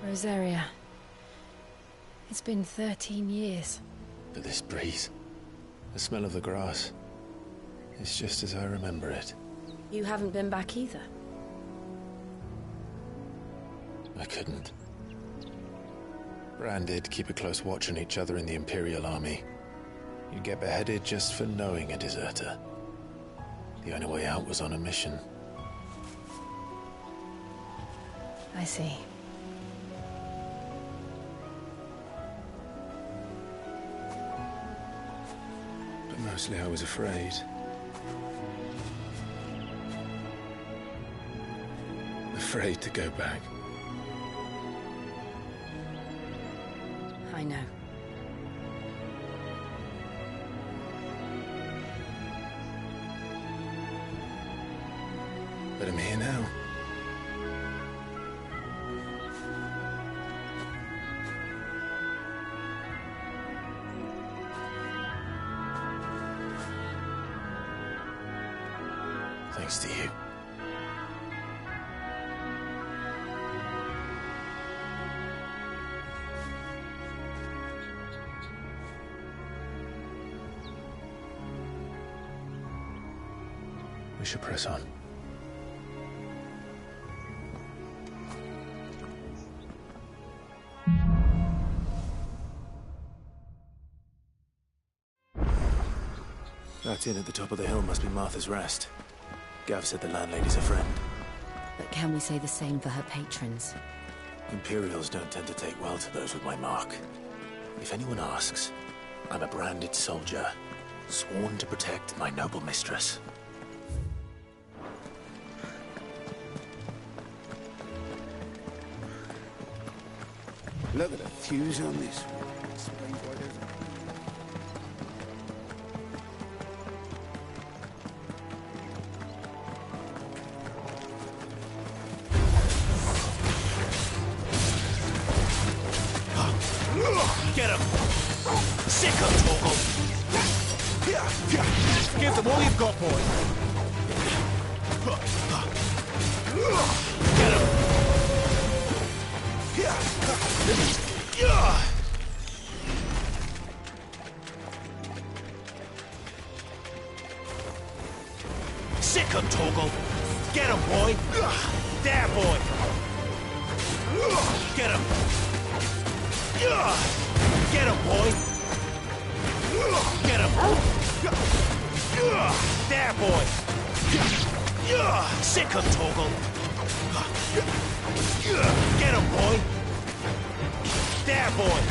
Rosaria. It's been 13 years. But this breeze, the smell of the grass, it's just as I remember it. You haven't been back either? I couldn't. Branded, keep a close watch on each other in the Imperial Army. You'd get beheaded just for knowing a deserter. The only way out was on a mission. I see. But mostly I was afraid. Afraid to go back. I know. But I'm here now. Thanks to you. We should press on. That inn at the top of the hill must be Martha's Rest. Gav said the landlady's a friend. But can we say the same for her patrons? Imperials don't tend to take well to those with my mark. If anyone asks, I'm a branded soldier, sworn to protect my noble mistress. Look at the fuse on this. Explains why there's Get him! Sick him, Torgal! Give them all you've got, boy! Get him! Sick him, Torgal! Get him, boy! There, boy! Get him! Get him, boy! Get him! There, boy! Sick him, Torgal! Get him, boy! There, boy!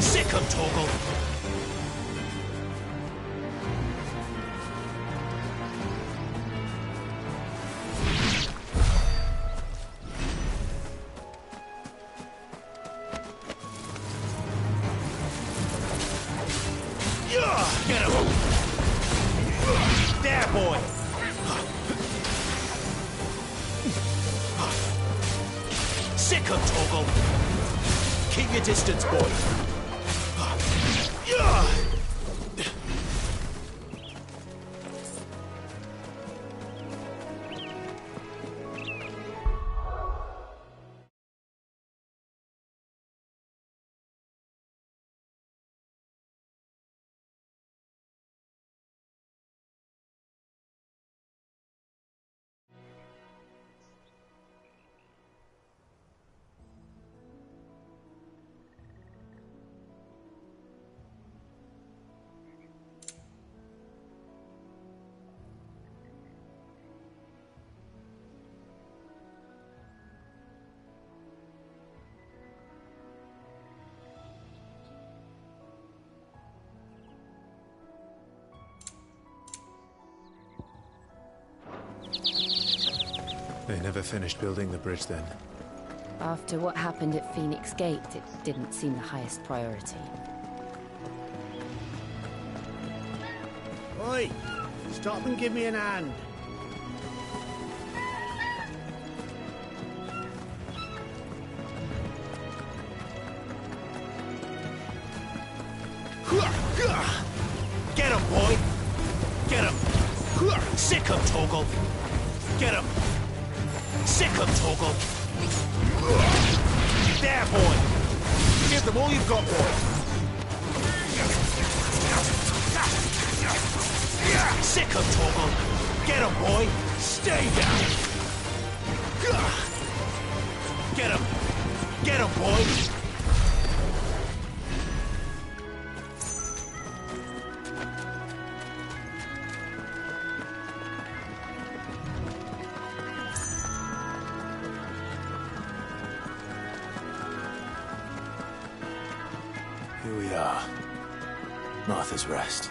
Sick him, Torgal! Get him! There, boy! Sick him, Torgal! Keep your distance, boy! They never finished building the bridge then. After what happened at Phoenix Gate, it didn't seem the highest priority. Oi! Stop and give me an hand. Get him, boy! Get him! Sick him, Toggle! Get him! Sick him, Toggle! There, boy! Give them all you've got, boy! Sick him, Toggle! Get him, boy! Stay down! Get him! Get him, boy! Here we are. Martha's Rest.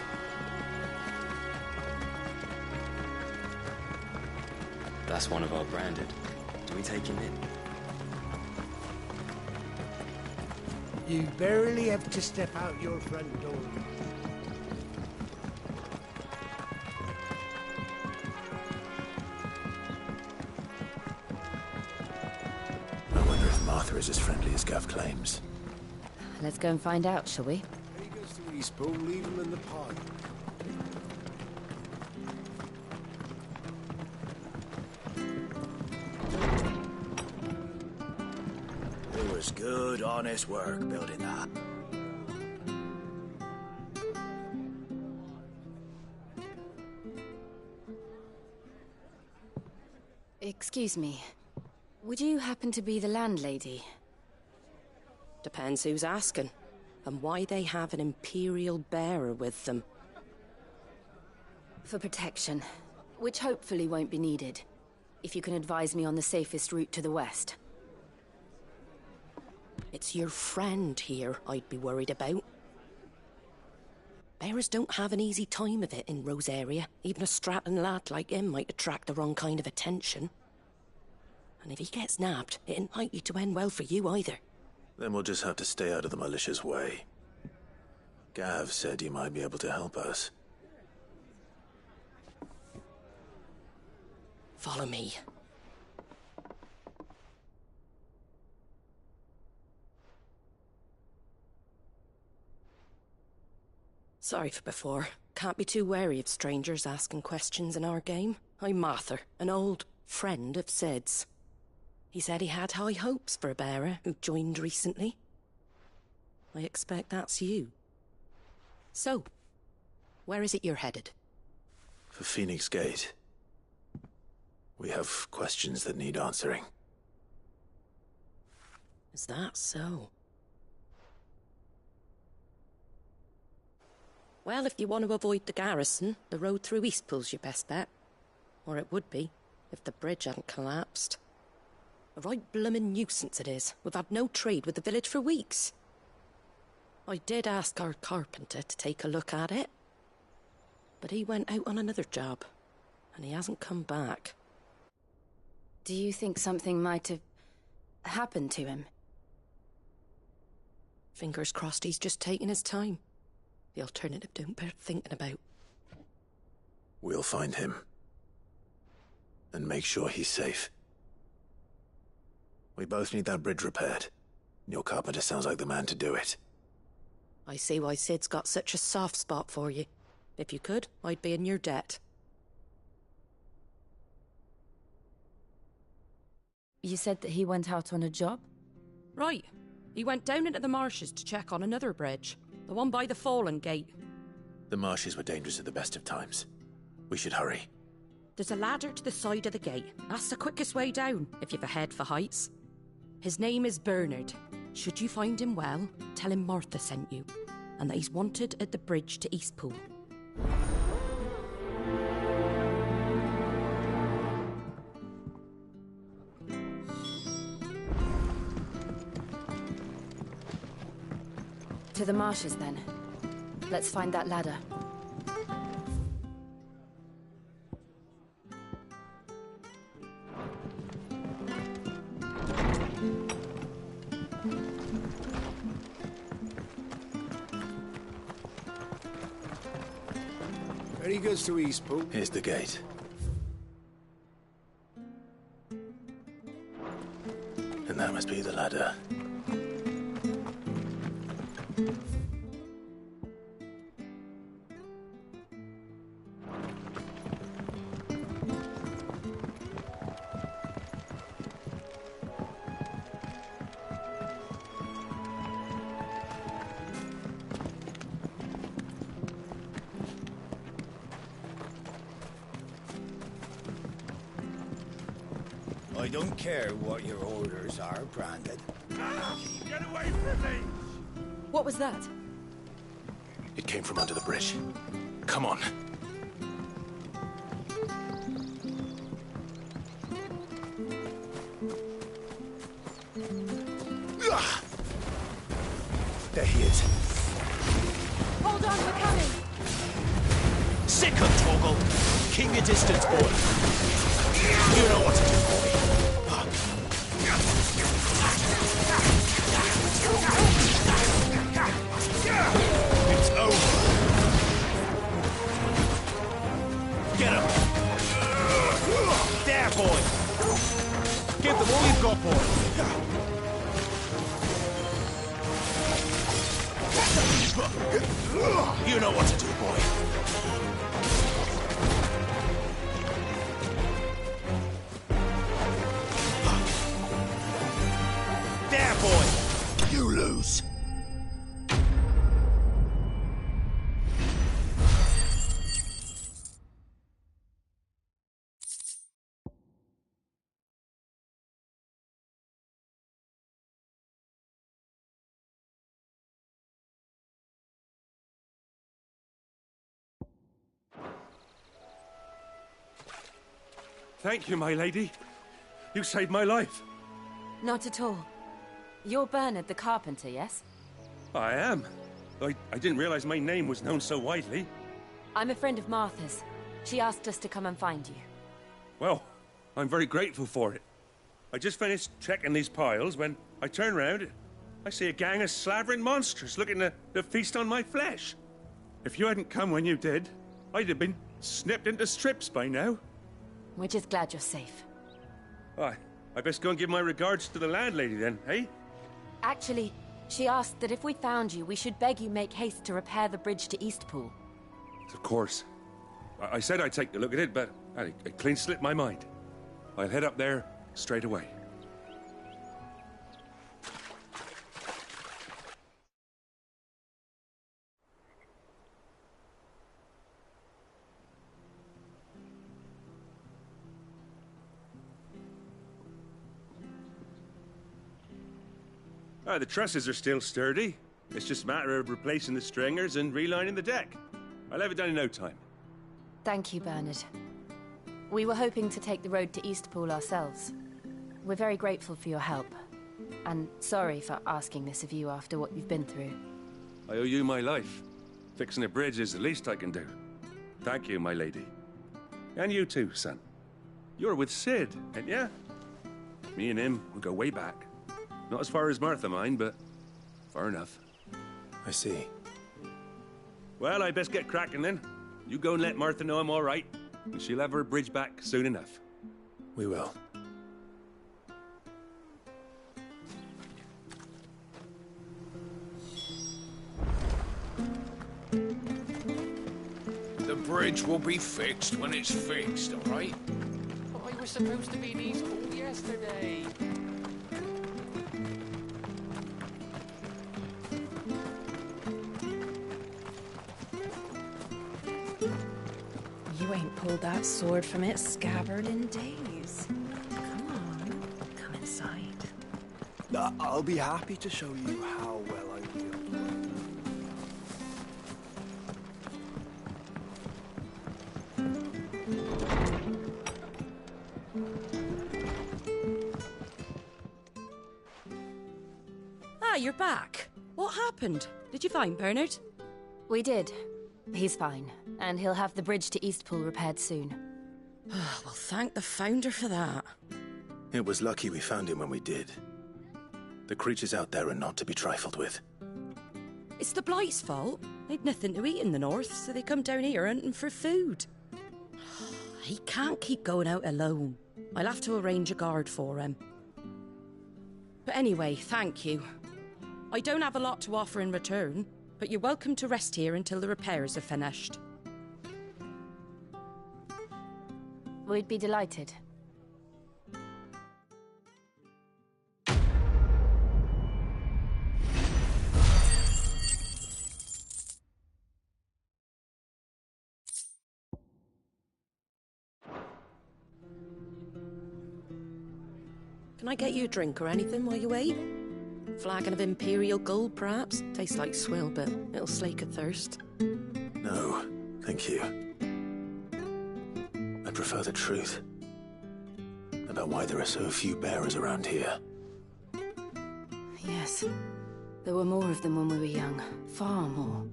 That's one of our branded. Do we take him in? You barely have to step out your front door. I wonder if Martha is as friendly as Gav claims. Let's go and find out, shall we? When he goes to Eastpool, leave him in the pod. It was good, honest work building that. Excuse me. Would you happen to be the landlady? Depends who's asking, and why they have an Imperial bearer with them. For protection, which hopefully won't be needed. If you can advise me on the safest route to the west. It's your friend here I'd be worried about. Bearers don't have an easy time of it in Rosaria. Even a strapping lad like him might attract the wrong kind of attention. And if he gets nabbed, it ain't likely to end well for you either. Then we'll just have to stay out of the malicious way. Gav said you might be able to help us. Follow me. Sorry for before. Can't be too wary of strangers asking questions in our game. I'm Martha, an old friend of Sid's. He said he had high hopes for a bearer who joined recently. I expect that's you. So, where is it you're headed? For Phoenix Gate. We have questions that need answering. Is that so? Well, if you want to avoid the garrison, the road through Eastpool's your best bet. Or it would be, if the bridge hadn't collapsed. A right bloomin' nuisance it is. We've had no trade with the village for weeks. I did ask our carpenter to take a look at it. But he went out on another job, and he hasn't come back. Do you think something might have happened to him? Fingers crossed he's just taking his time. The alternative don't bear thinking about. We'll find him. And make sure he's safe. We both need that bridge repaired. Your carpenter sounds like the man to do it. I see why Sid's got such a soft spot for you. If you could, I'd be in your debt. You said that he went out on a job? Right. He went down into the marshes to check on another bridge. The one by the Fallen Gate. The marshes were dangerous at the best of times. We should hurry. There's a ladder to the side of the gate. That's the quickest way down, if you've a head for heights. His name is Bernard. Should you find him well, tell him Martha sent you, and that he's wanted at the bridge to Eastpool. To the marshes, then. Let's find that ladder. When he goes to Eastpool, Here's the gate. And that must be the ladder. I don't care what your orders are, Branded. Get away from me! What was that? It came from under the bridge. Come on. There he is. Hold on, we're coming! Sick on Torgal! Keep your distance, boy. You know what to do, boy. It's over. Get him! There, boy! Give them all you've got, boy. You know what to do, boy. There, boy! You lose. Thank you, my lady. You saved my life. Not at all. You're Bernard the carpenter, yes? I am. I didn't realize my name was known so widely. I'm a friend of Martha's. She asked us to come and find you. Well, I'm very grateful for it. I just finished checking these piles when I turn round. I see a gang of slavering monsters looking to feast on my flesh. If you hadn't come when you did, I'd have been snipped into strips by now. We're just glad you're safe. I best go and give my regards to the landlady then, eh? Actually, she asked that if we found you, we should beg you make haste to repair the bridge to Eastpool. Of course. I said I'd take a look at it, but it clean slipped my mind. I'll head up there straight away. The trusses are still sturdy. It's just a matter of replacing the stringers and relining the deck. I'll have it done in no time. Thank you, Bernard. We were hoping to take the road to Eastpool ourselves. We're very grateful for your help. And sorry for asking this of you after what you've been through. I owe you my life. Fixing a bridge is the least I can do. Thank you, my lady. And you too, son. You're with Sid, ain't ya? Me and him, we go way back. Not as far as Martha, mind, but far enough. I see. Well, I best get cracking then. You go and let Martha know I'm all right, and she'll have her bridge back soon enough. We will. The bridge will be fixed when it's fixed, all right? But I was supposed to be in Eastpool yesterday. You ain't pulled that sword from its scabbard in days. Come on, come inside. I'll be happy to show you how well I wield. Ah, you're back. What happened? Did you find Bernard? We did. He's fine, and he'll have the bridge to Eastpool repaired soon. Well, thank the Founder for that. It was lucky we found him when we did. The creatures out there are not to be trifled with. It's the Blight's fault. They'd nothing to eat in the north, so they come down here hunting for food. He can't keep going out alone. I'll have to arrange a guard for him. But anyway, thank you. I don't have a lot to offer in return, but you're welcome to rest here until the repairs are finished. We'd be delighted. Can I get you a drink or anything while you wait? Flagon of Imperial Gold, perhaps? Tastes like swill, but it'll slake a thirst. No, thank you. I prefer the truth about why there are so few bearers around here. Yes. There were more of them when we were young. Far more.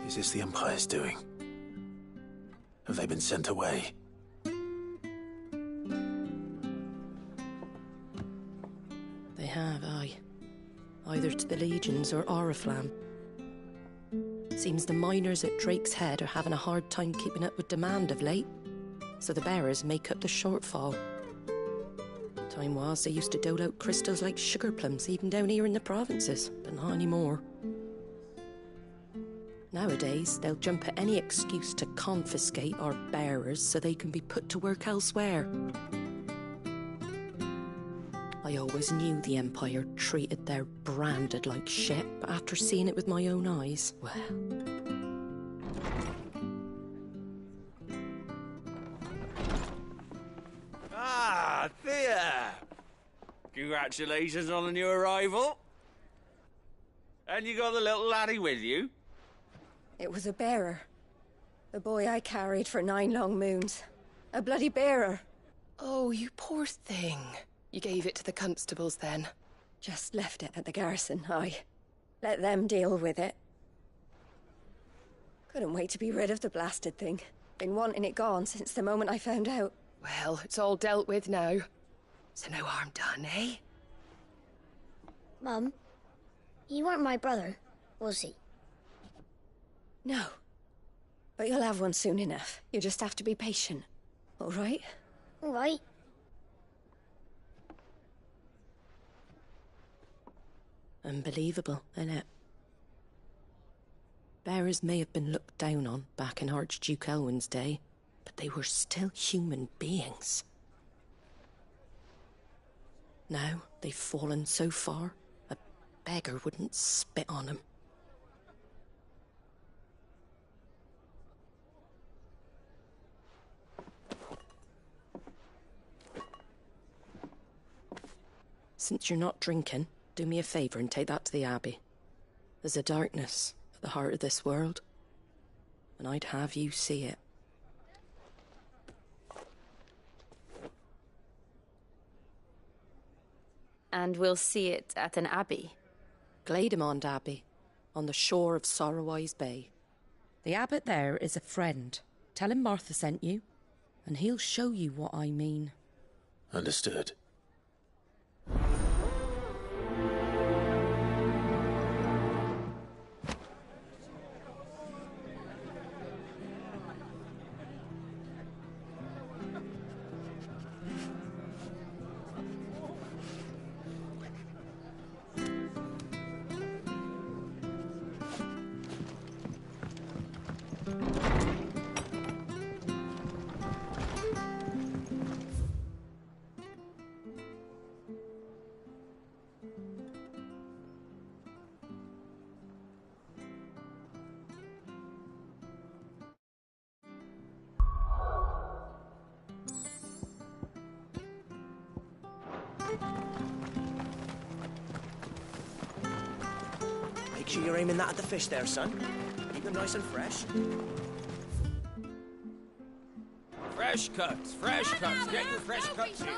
Is this the Empire's doing? Have they been sent away? They have, aye. Either to the Legions or Oriflamme. Seems the miners at Drake's Head are having a hard time keeping up with demand of late, so the bearers make up the shortfall. Time was they used to dole out crystals like sugar plums even down here in the provinces, but not anymore. Nowadays, they'll jump at any excuse to confiscate our bearers so they can be put to work elsewhere. I always knew the Empire treated their branded like shit, but after seeing it with my own eyes, well... Ah, Thea! Congratulations on the new arrival. And you got the little laddie with you? It was a bearer. The boy I carried for 9 long moons. A bloody bearer. Oh, you poor thing. You gave it to the constables, then? Just left it at the garrison, aye. Let them deal with it. Couldn't wait to be rid of the blasted thing. Been wanting it gone since the moment I found out. Well, it's all dealt with now. So no harm done, eh? Mum, you weren't my brother, was he? No. But you'll have one soon enough. You just have to be patient. All right? All right. Unbelievable, innit? Bearers may have been looked down on back in Archduke Elwin's day, but they were still human beings. Now they've fallen so far, a beggar wouldn't spit on them. Since you're not drinking, do me a favour and take that to the Abbey. There's a darkness at the heart of this world, and I'd have you see it. And we'll see it at an abbey? Glademond Abbey, on the shore of Sorrowise Bay. The abbot there is a friend. Tell him Martha sent you, and he'll show you what I mean. Understood. Make sure you're aiming that at the fish there, son. Keep them nice and fresh. Fresh cuts, fresh cuts. Get your fresh cuts here.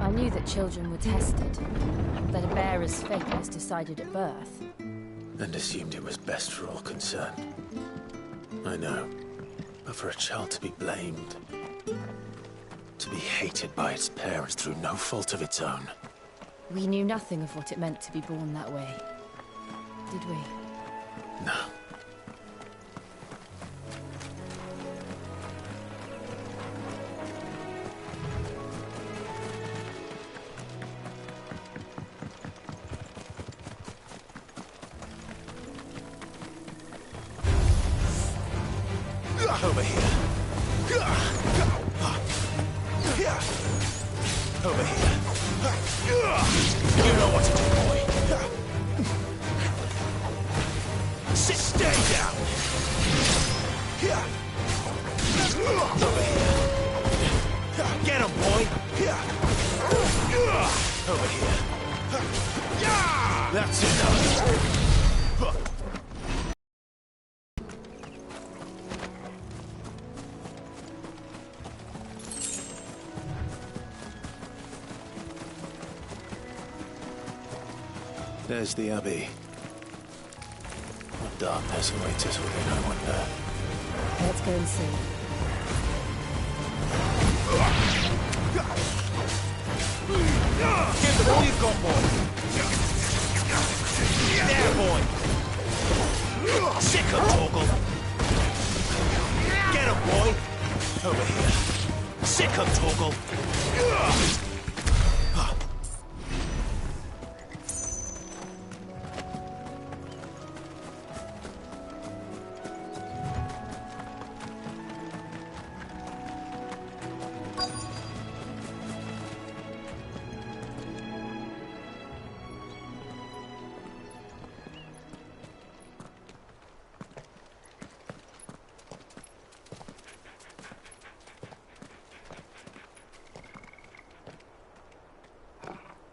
I knew that children were tested, that a bearer's fate was decided at birth. And assumed it was best for all concerned. I know. But for a child to be blamed, to be hated by its parents through no fault of its own. We knew nothing of what it meant to be born that way, did we? No. Over here. Over here. You know what to do, boy. Stay down! Over here. Get him, boy! Over here. That's enough! There's the Abbey. What darkness awaits us within, I wonder. Let's go and see. Give them all you've got, boy! There, boy! Sick of Torgal! Get him, boy! Over here. Sick of Torgal!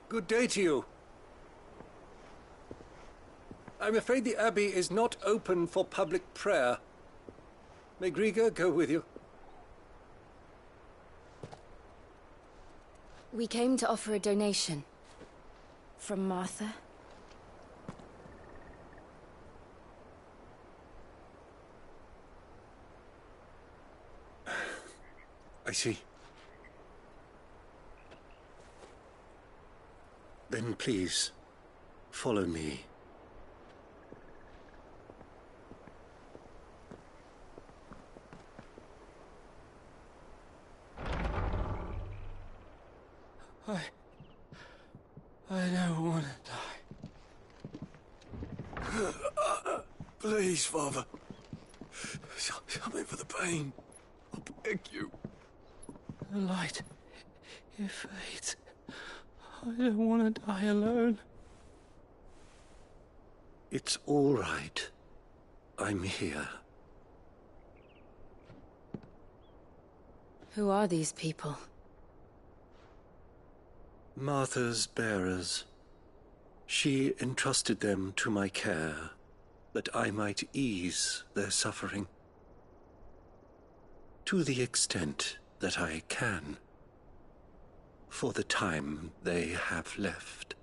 Good day to you. I'm afraid the Abbey is not open for public prayer. May Griga go with you? We came to offer a donation. From Martha. I see. Then please, follow me. I don't want to die. Please, Father. Something for the pain. I beg you. The light, it fades. I don't want to die alone. It's all right. I'm here. Who are these people? Martha's bearers. She entrusted them to my care, that I might ease their suffering. To the extent that I can. For the time they have left.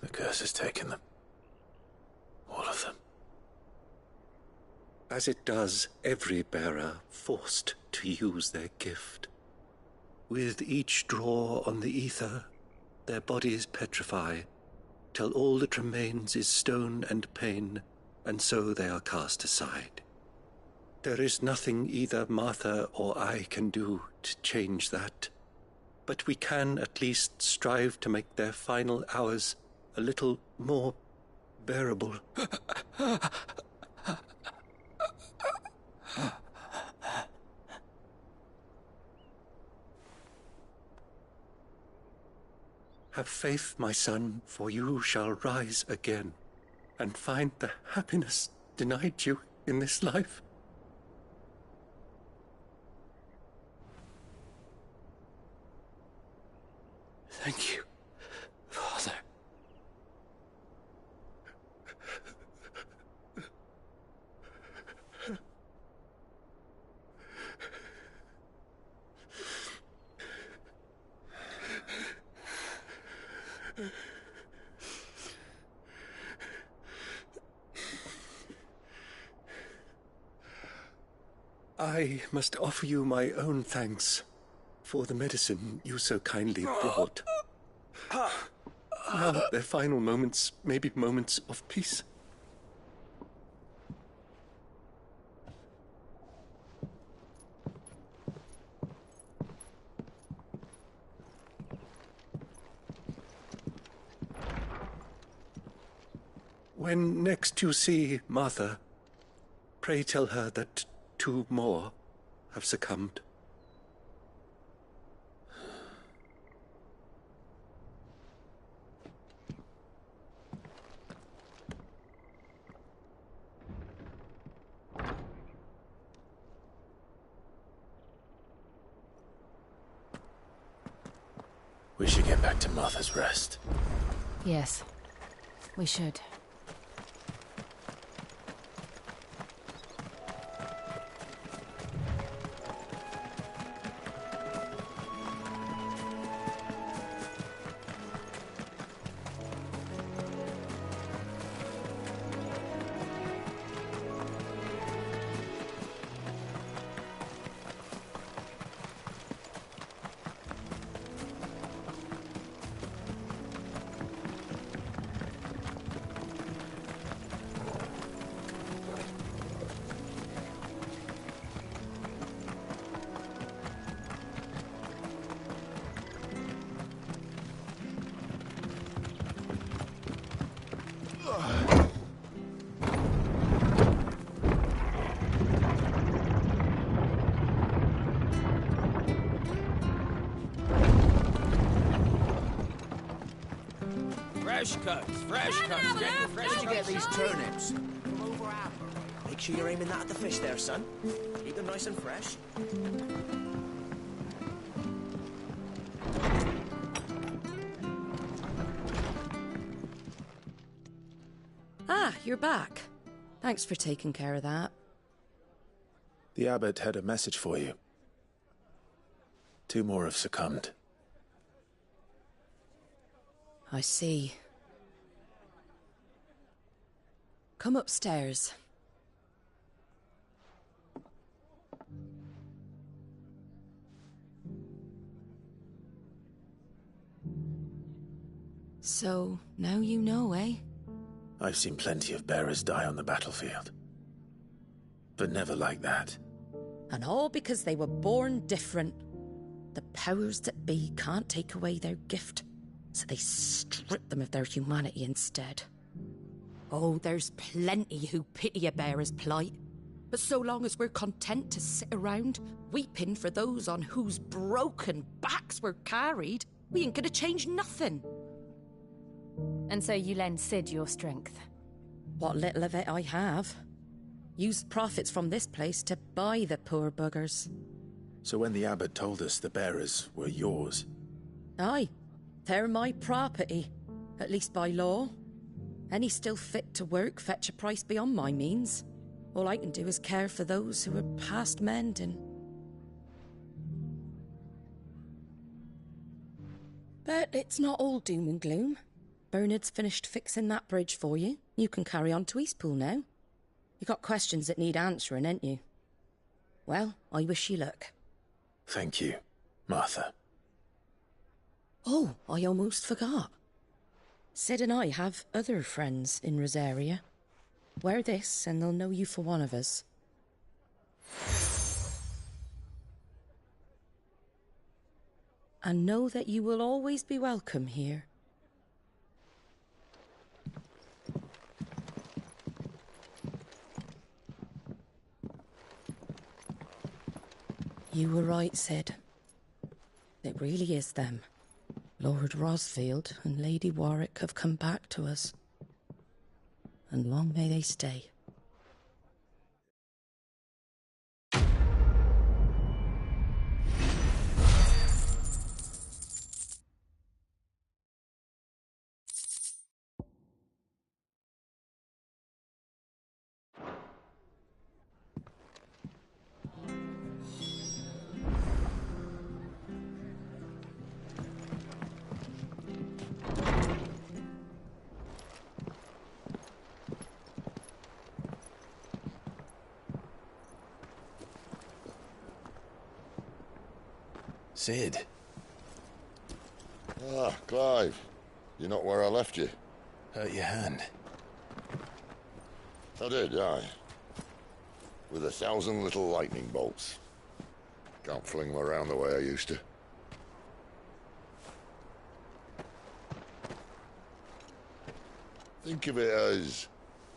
The curse has taken them. All of them. As it does every bearer forced to use their gift. With each draw on the ether, their bodies petrify, till all that remains is stone and pain, and so they are cast aside. There is nothing either Martha or I can do to change that, but we can at least strive to make their final hours a little more bearable. Have faith, my son, for you shall rise again, and find the happiness denied you in this life. Thank you, Father. I must offer you my own thanks for the medicine you so kindly brought. Now their final moments may be moments of peace. When next you see Martha, pray tell her that 2 more have succumbed. We should get back to Martha's Rest. Yes, we should. Fresh cuts, fresh cuts. Where'd you get these turnips? From over Amber. Make sure you're aiming that at the fish there, son. Keep them nice and fresh. Ah, you're back. Thanks for taking care of that. The abbot had a message for you. 2 more have succumbed. I see. Come upstairs. So, now you know, eh? I've seen plenty of bearers die on the battlefield. But never like that. And all because they were born different. The powers that be can't take away their gift, so they strip them of their humanity instead. Oh, there's plenty who pity a bearer's plight. But so long as we're content to sit around, weeping for those on whose broken backs we're carried, we ain't gonna change nothing. And so you lend Sid your strength? What little of it I have. Used profits from this place to buy the poor buggers. So when the abbot told us the bearers were yours... Aye, they're my property, at least by law. Any still fit to work fetch a price beyond my means. All I can do is care for those who are past mending. But it's not all doom and gloom. Bernard's finished fixing that bridge for you. You can carry on to Eastpool now. You got questions that need answering, ain't you? Well, I wish you luck. Thank you, Martha. Oh, I almost forgot. Sid and I have other friends in Rosaria. Wear this and they'll know you for one of us. And know that you will always be welcome here. You were right, Sid. It really is them. Lord Rosfield and Lady Warwick have come back to us. And long may they stay. Sid. Ah, Clive. You're not where I left you. Hurt your hand. I did, aye. With 1,000 little lightning bolts. Can't fling them around the way I used to. Think of it as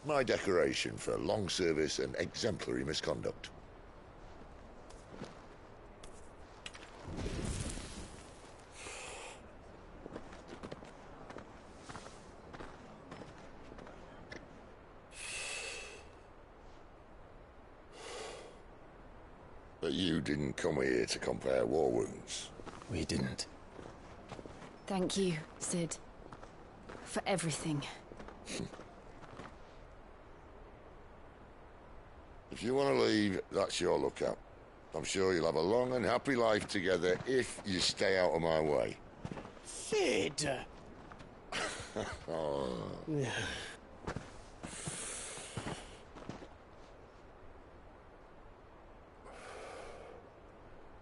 My decoration for long service and exemplary misconduct. But you didn't come here to compare war wounds. We didn't. Thank you, Sid. For everything. If you want to leave, that's your lookout. I'm sure you'll have a long and happy life together if you stay out of my way. Sid! Oh.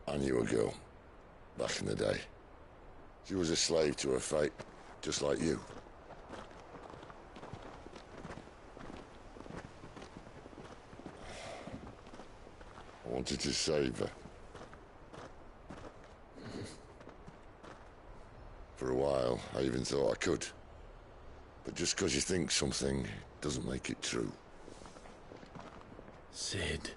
I knew a girl, back in the day. She was a slave to her fate, just like you. I wanted to save her. For a while, I even thought I could. But just because you think something doesn't make it true. Sid.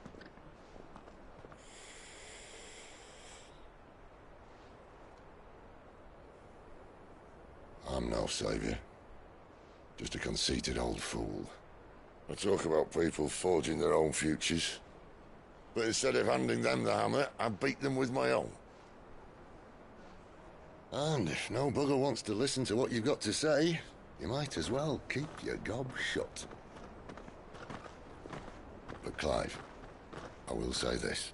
I'm no savior. Just a conceited old fool. I talk about people forging their own futures. But instead of handing them the hammer, I beat them with my own. And if no bugger wants to listen to what you've got to say, you might as well keep your gob shut. But Clive, I will say this.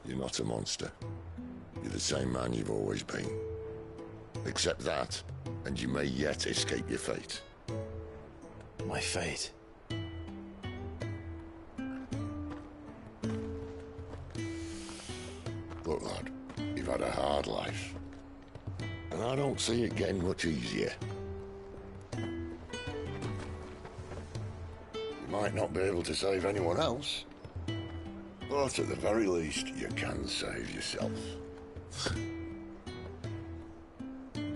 You're not a monster. You're the same man you've always been. Accept that, and you may yet escape your fate. My fate? Look, lad, you've had a hard life. And I don't see it getting much easier. You might not be able to save anyone else, but at the very least, you can save yourself.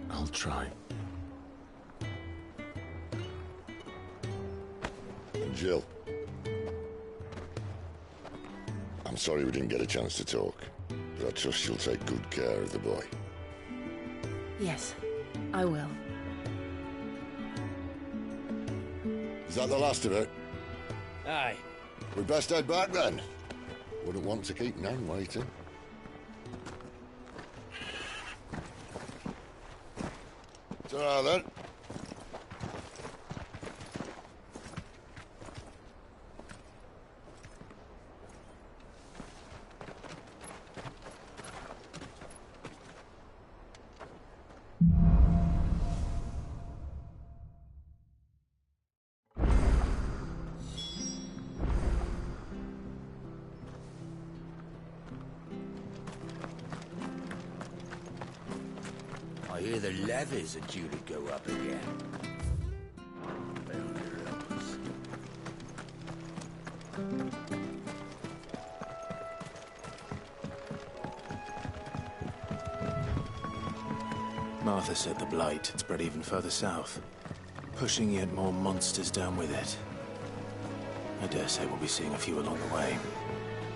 I'll try. And Jill, I'm sorry we didn't get a chance to talk, but I trust you'll take good care of the boy. Yes, I will. Is that the last of it? Aye. We best head back then. Wouldn't want to keep Nan waiting. Ta-ra then. I hear the levies are due to go up again. Martha said the blight had spread even further south, pushing yet more monsters down with it. I dare say we'll be seeing a few along the way.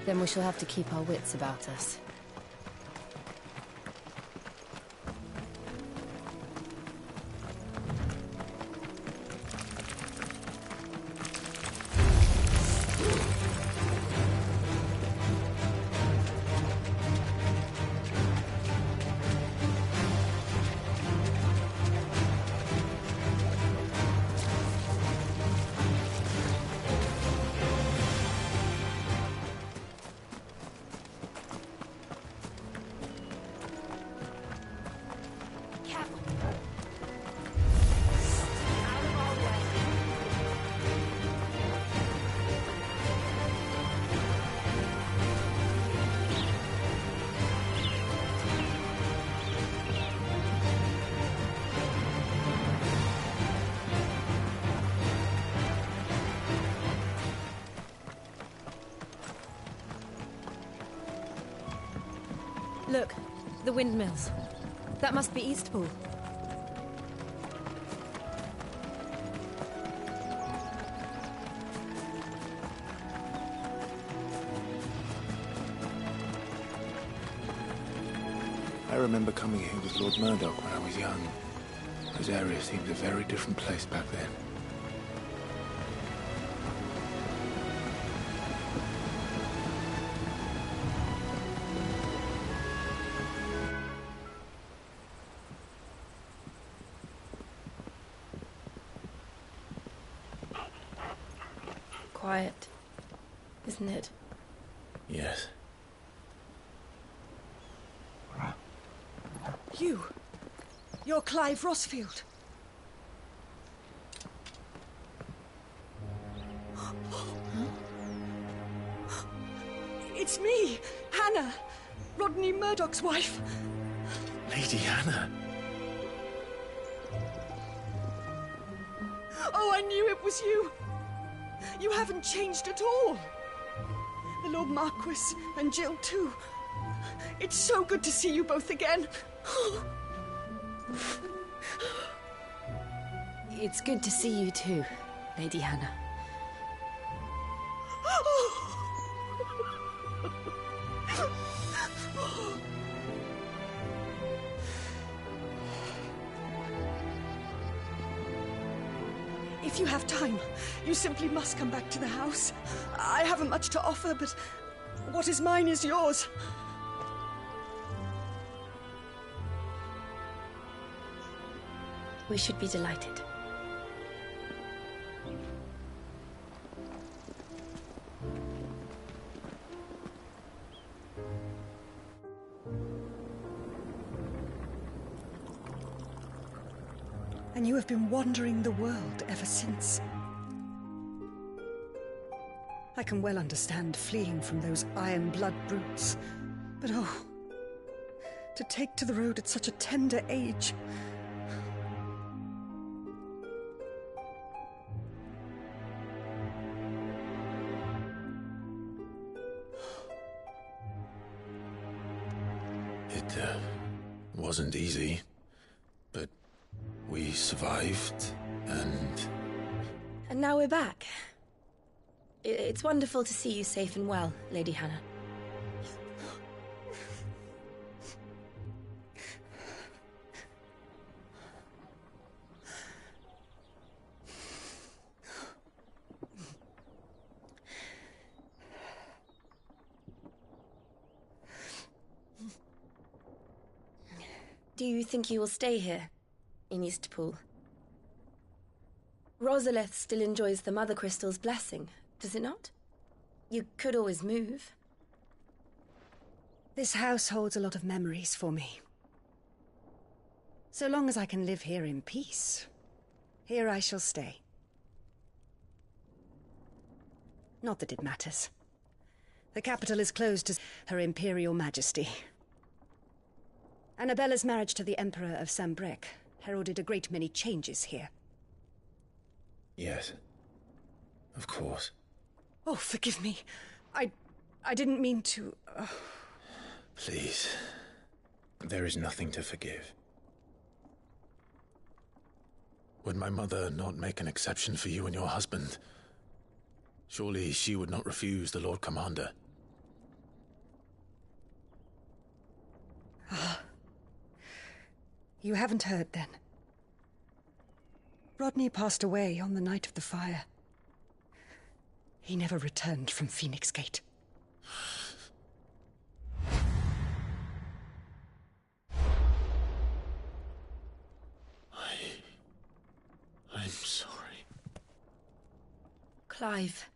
Then we shall have to keep our wits about us. Look, the windmills. That must be Eastpool. I remember coming here with Lord Murdoch when I was young. This area seemed a very different place back then. Quiet, isn't it? Yes. You're Clive Rossfield. It's me, Hannah, Rodney Murdoch's wife. Lady Hannah. Oh, I knew it was you. You haven't changed at all. The Lord Marquis and Jill too. It's so good to see you both again. It's good to see you too, Lady Hannah. If you have time, you simply must come back to the house. I haven't much to offer, but what is mine is yours. We should be delighted. And you have been wandering the world ever since. I can well understand fleeing from those iron blood brutes, but oh, to take to the road at such a tender age. It wasn't easy, but we survived, and... And now we're back. It's wonderful to see you safe and well, Lady Hannah. Do you think you will stay here, in Eastpool? Rosalith still enjoys the Mother Crystal's blessing, does it not? You could always move. This house holds a lot of memories for me. So long as I can live here in peace, here I shall stay. Not that it matters. The capital is closed to Her Imperial Majesty. Annabella's marriage to the Emperor of Sambrec heralded a great many changes here. Yes. Of course. Oh, forgive me. I didn't mean to... Please. There is nothing to forgive. Would my mother not make an exception for you and your husband? Surely she would not refuse the Lord Commander. You haven't heard, then. Rodney passed away on the night of the fire. He never returned from Phoenix Gate. I'm sorry. Clive.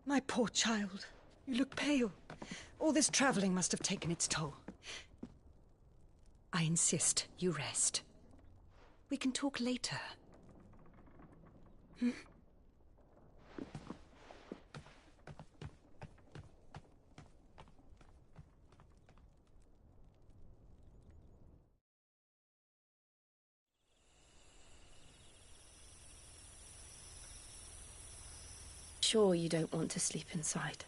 My poor child. You look pale. All this traveling must have taken its toll. I insist you rest. We can talk later. Hmm? Sure you don't want to sleep inside?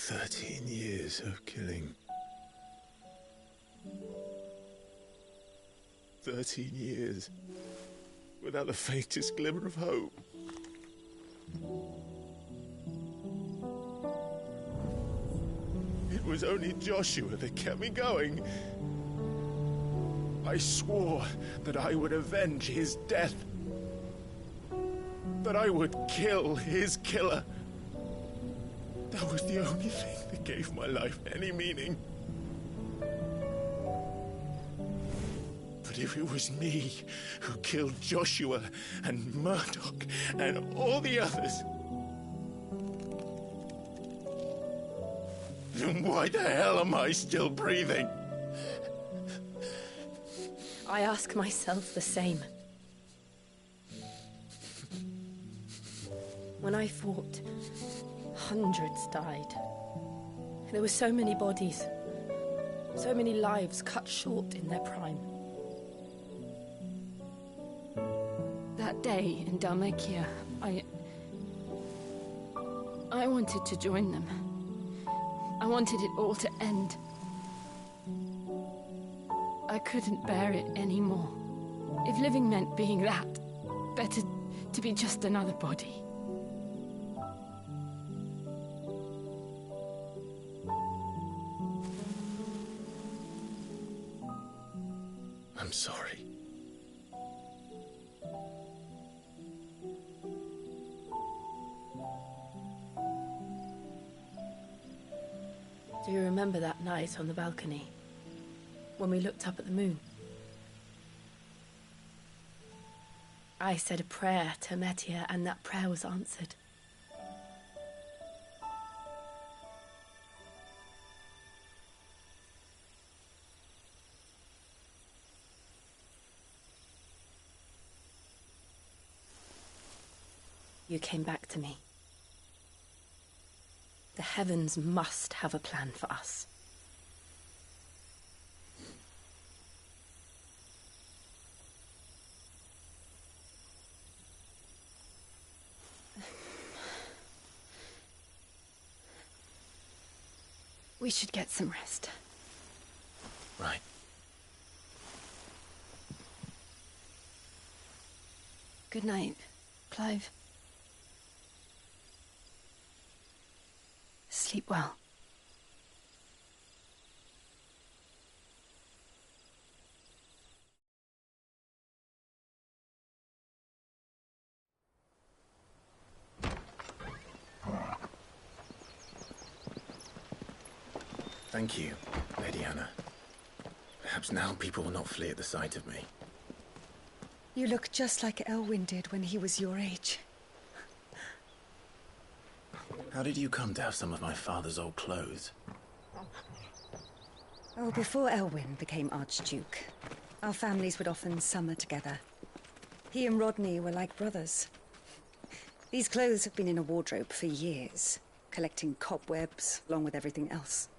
13 years of killing. 13 years without the faintest glimmer of hope. It was only Joshua that kept me going. I swore that I would avenge his death. That I would kill his killer. That was the only thing that gave my life any meaning. But if it was me who killed Joshua and Murdoch and all the others, then why the hell am I still breathing? I ask myself the same. When I fought, hundreds died. There were so many bodies, so many lives cut short in their prime. That day in Dalmacia, I wanted to join them. I wanted it all to end. I couldn't bear it anymore. If living meant being that, better to be just another body. I'm sorry. Do you remember that night on the balcony? When we looked up at the moon? I said a prayer to Metia, and that prayer was answered. You came back to me. The heavens must have a plan for us. We should get some rest. Right. Good night, Clive. Sleep well. Thank you, Lady Hannah. Perhaps now people will not flee at the sight of me. You look just like Elwyn did when he was your age. How did you come to have some of my father's old clothes? Oh, before Elwyn became Archduke, our families would often summer together. He and Rodney were like brothers. These clothes have been in a wardrobe for years, collecting cobwebs along with everything else.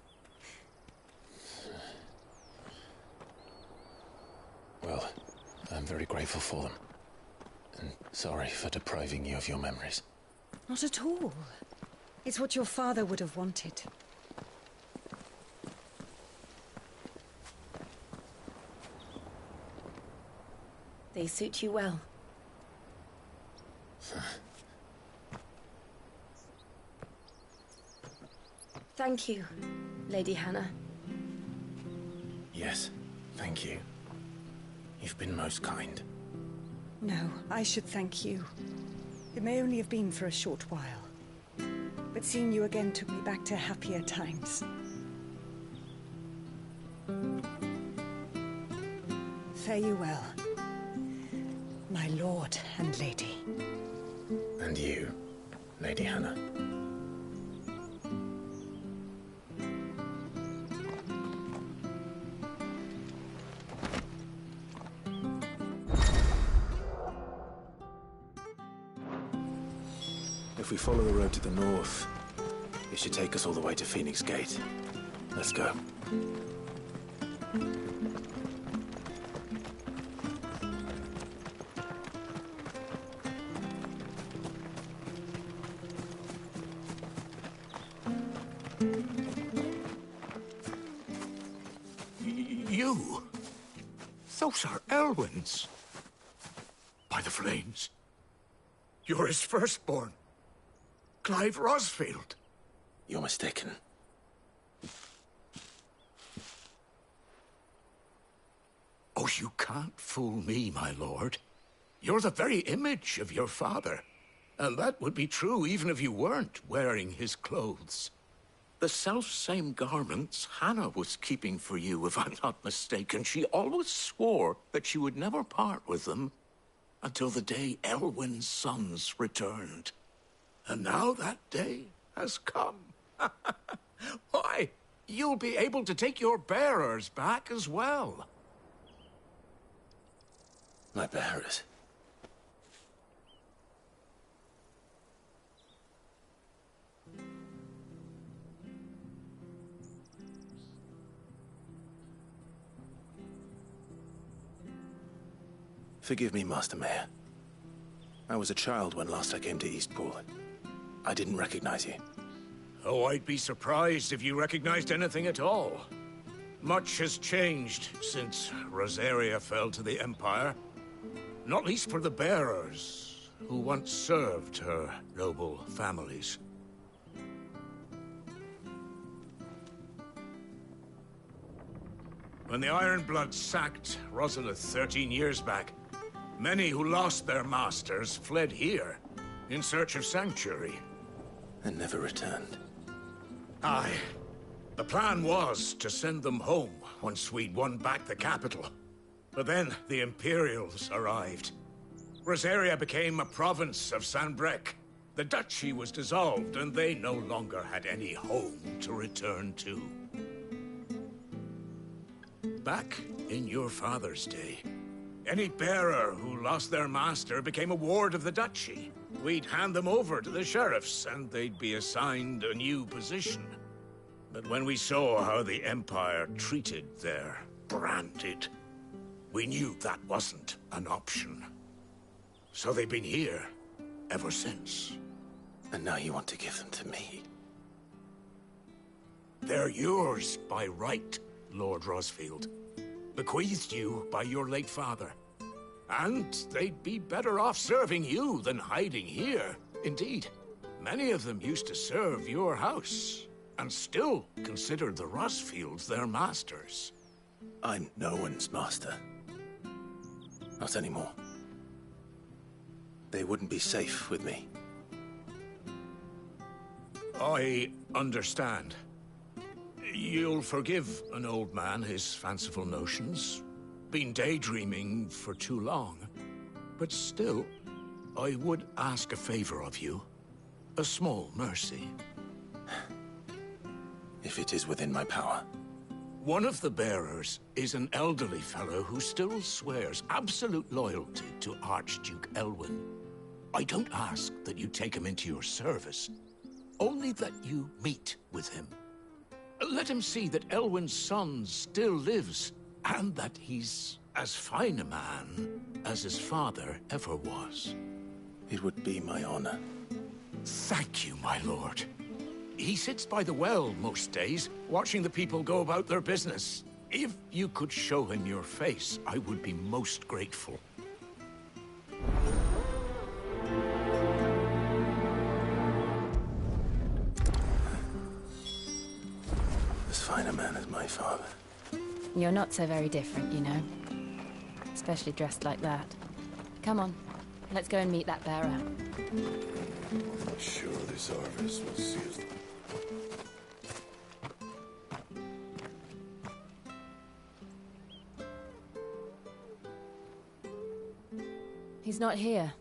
Well, I'm very grateful for them. And sorry for depriving you of your memories. Not at all. It's what your father would have wanted. They suit you well. Thank you, Lady Hannah. Yes, thank you. You've been most kind. No, I should thank you. It may only have been for a short while, but seeing you again took me back to happier times. Fare you well, my lord and lady. And you, Lady Hannah. If we follow the road to the north, it should take us all the way to Phoenix Gate. Let's go. You? Those are Elwyn's. By the flames. You're his firstborn. Clive Rosfield. You're mistaken. Oh, you can't fool me, my lord. You're the very image of your father. And that would be true even if you weren't wearing his clothes. The self-same garments Hannah was keeping for you, if I'm not mistaken. She always swore that she would never part with them until the day Elwyn's sons returned. And now that day has come. Why, you'll be able to take your bearers back as well. My bearers? Forgive me, Master Mayor. I was a child when last I came to Eastpool. I didn't recognize you. Oh, I'd be surprised if you recognized anything at all. Much has changed since Rosaria fell to the Empire. Not least for the bearers, who once served her noble families. When the Ironbloods sacked Rosalith 13 years back, many who lost their masters fled here in search of sanctuary. And never returned. Aye. The plan was to send them home once we'd won back the capital. But then the Imperials arrived. Rosaria became a province of Sanbreque. The duchy was dissolved, and they no longer had any home to return to. Back in your father's day, any bearer who lost their master became a ward of the duchy. We'd hand them over to the sheriffs, and they'd be assigned a new position. But when we saw how the Empire treated their branded, we knew that wasn't an option. So they've been here ever since. And now you want to give them to me? They're yours by right, Lord Rosfield. Bequeathed you by your late father. And they'd be better off serving you than hiding here. Indeed, many of them used to serve your house, and still considered the Rosfields their masters. I'm no one's master. Not anymore. They wouldn't be safe with me. I understand. You'll forgive an old man his fanciful notions. Been daydreaming for too long. But still, I would ask a favor of you. A small mercy. If it is within my power. One of the bearers is an elderly fellow who still swears absolute loyalty to Archduke Elwyn. I don't ask that you take him into your service, only that you meet with him. Let him see that Elwyn's son still lives, and that he's as fine a man as his father ever was. It would be my honor. Thank you, my lord. He sits by the well most days, watching the people go about their business. If you could show him your face, I would be most grateful. As fine a man as my father. You're not so very different, you know. Especially dressed like that. Come on, let's go and meet that bearer. I'm sure this harvest will see us. He's not here.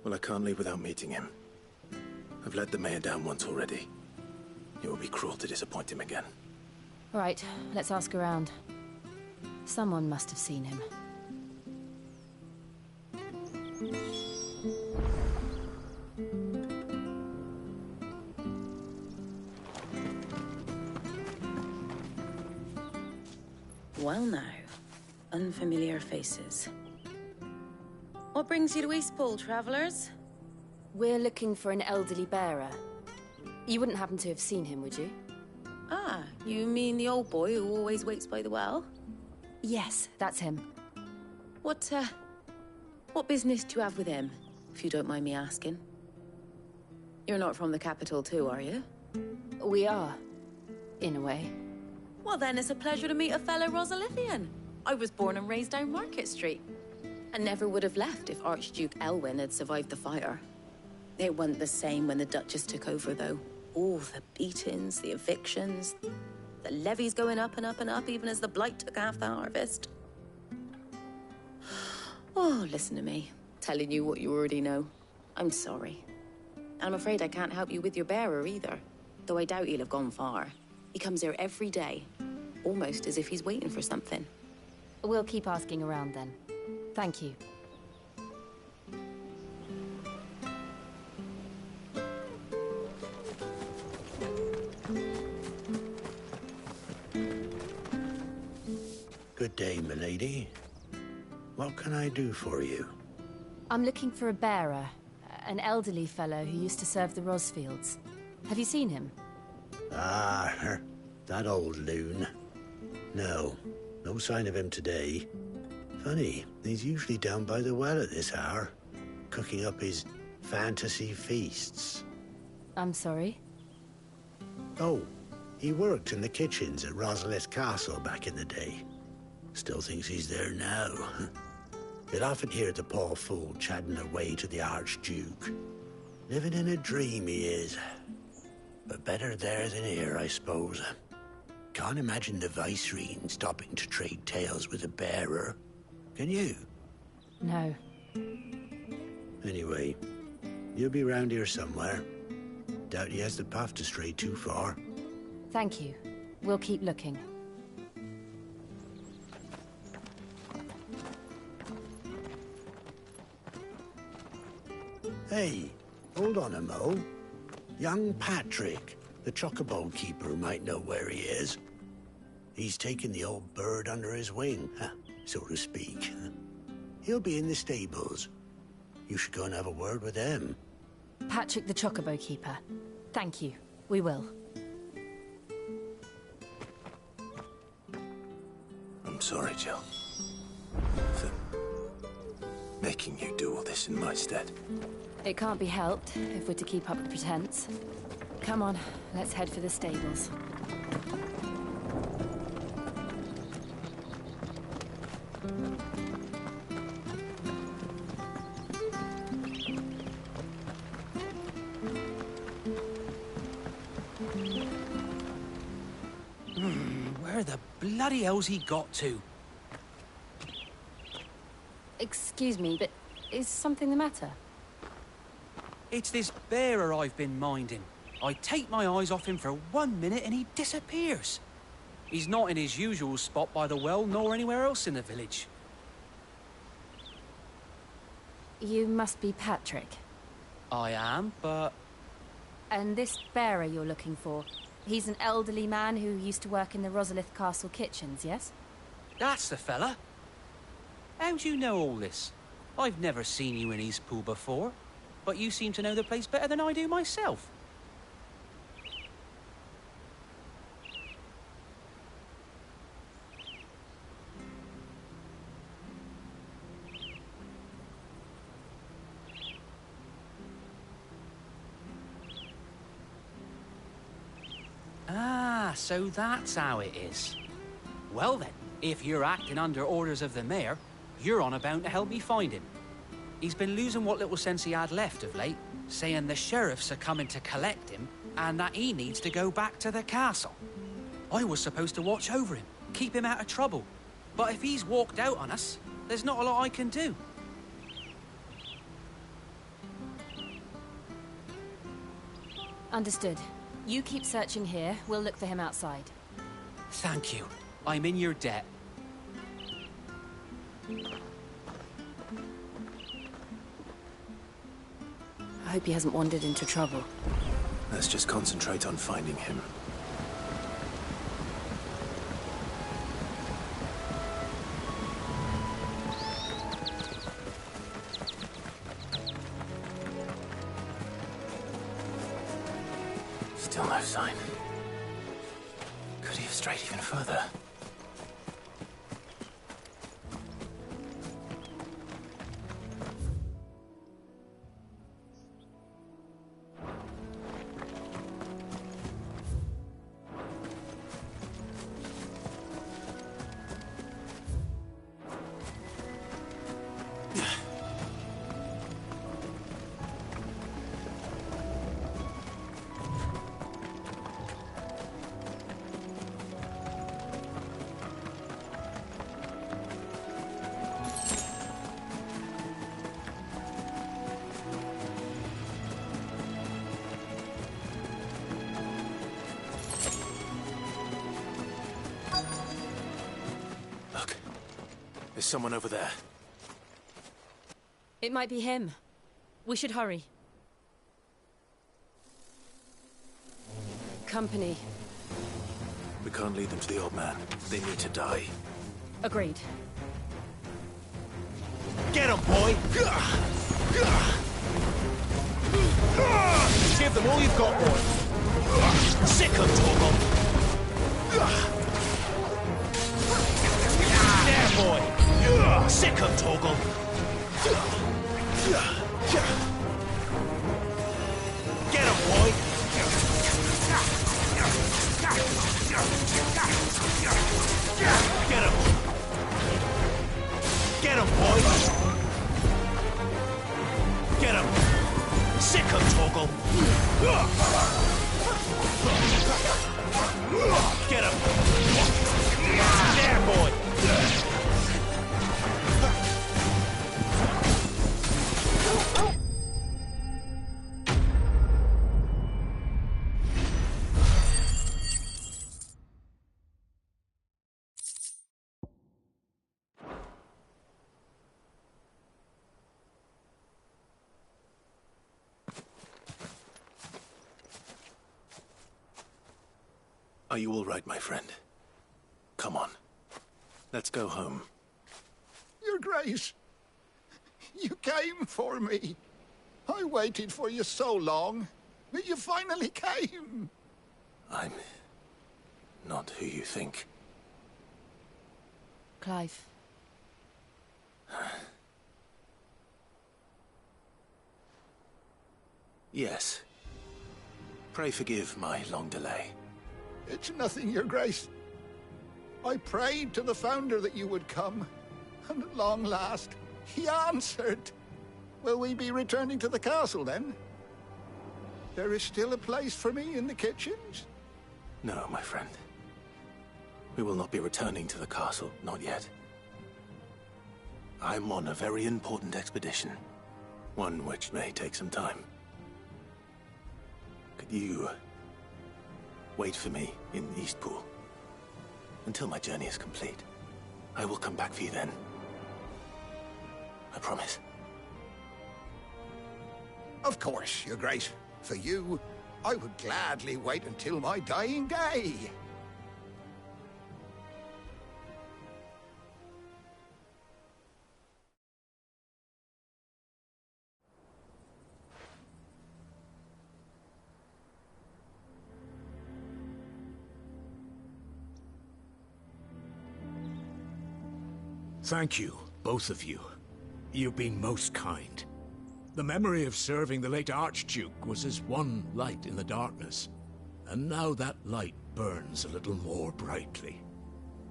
Well, I can't leave without meeting him. I've let the mayor down once already. It would be cruel to disappoint him again. All right, let's ask around. Someone must have seen him. Well now, unfamiliar faces. What brings you to Eastpool, travellers? We're looking for an elderly bearer. You wouldn't happen to have seen him, would you? Ah, you mean the old boy who always waits by the well? Yes, that's him. What business do you have with him, if you don't mind me asking? You're not from the capital too, are you? We are, in a way. Well then, it's a pleasure to meet a fellow Rosalithian. I was born and raised down Market Street. And never would have left if Archduke Elwyn had survived the fire. It wasn't the same when the Duchess took over, though. All the beatings, the evictions, the levies going up and up and up, even as the blight took half the harvest. Oh, listen to me. Telling you what you already know. I'm sorry. And I'm afraid I can't help you with your bearer either. Though I doubt he'll have gone far. He comes here every day. Almost as if he's waiting for something. We'll keep asking around then. Thank you. Good day, milady. What can I do for you? I'm looking for a bearer. An elderly fellow who used to serve the Rosfields. Have you seen him? Ah, that old loon. No sign of him today. Funny, he's usually down by the well at this hour, cooking up his fantasy feasts. I'm sorry? Oh, he worked in the kitchens at Rosalith Castle back in the day. Still thinks he's there now. You'll often hear the poor fool chatting away to the Archduke. Living in a dream he is. But better there than here, I suppose. Can't imagine the Vicereine stopping to trade tales with a bearer. Can you? No. Anyway, you'll be round here somewhere. Doubt he has the path to stray too far. Thank you. We'll keep looking. Hey, hold on a mo. Young Patrick, the chocobo keeper, might know where he is. He's taken the old bird under his wing, so to speak. He'll be in the stables. You should go and have a word with him. Patrick the chocobo keeper. Thank you. We will. I'm sorry, Jill. For making you do all this in my stead. It can't be helped if we're to keep up the pretense. Come on, let's head for the stables. Where the bloody hell's he got to? Excuse me, but is something the matter? It's this bearer I've been minding. I take my eyes off him for 1 minute and he disappears. He's not in his usual spot by the well, nor anywhere else in the village. You must be Patrick. I am, but... And this bearer you're looking for, he's an elderly man who used to work in the Rosalith Castle kitchens, yes? That's the fella. How do you know all this? I've never seen you in Eastpool before, but you seem to know the place better than I do myself. Ah, so that's how it is. Well then, if you're acting under orders of the mayor, you're on about to help me find him. He's been losing what little sense he had left of late, saying the sheriffs are coming to collect him and that he needs to go back to the castle. I was supposed to watch over him, keep him out of trouble. But if he's walked out on us, there's not a lot I can do. Understood. You keep searching here, we'll look for him outside. Thank you. I'm in your debt. I hope he hasn't wandered into trouble. Let's just concentrate on finding him. Still no sign. Could he have strayed even further? There's someone over there. It might be him. We should hurry. Company. We can't lead them to the old man. They need to die. Agreed. Get him, boy! Give them all you've got, boy! Sick of Torgal! There, boy! Sick of Torgal! Get him, boy! Get him! Get him, boy! Get him! Sick of Torgal! Get him! There, boy! Are you all right, my friend? Come on. Let's go home. Your Grace, you came for me. I waited for you so long, but you finally came. I'm not who you think. Clive. Yes. Pray forgive my long delay. It's nothing, Your Grace. I prayed to the Founder that you would come, and at long last, he answered. Will we be returning to the castle, then? There is still a place for me in the kitchens? No, my friend. We will not be returning to the castle, not yet. I'm on a very important expedition. One which may take some time. Could you wait for me in Eastpool until my journey is complete? I will come back for you then. I promise. Of course, Your Grace. For you, I would gladly wait until my dying day. Thank you, both of you. You've been most kind. The memory of serving the late Archduke was as one light in the darkness, and now that light burns a little more brightly.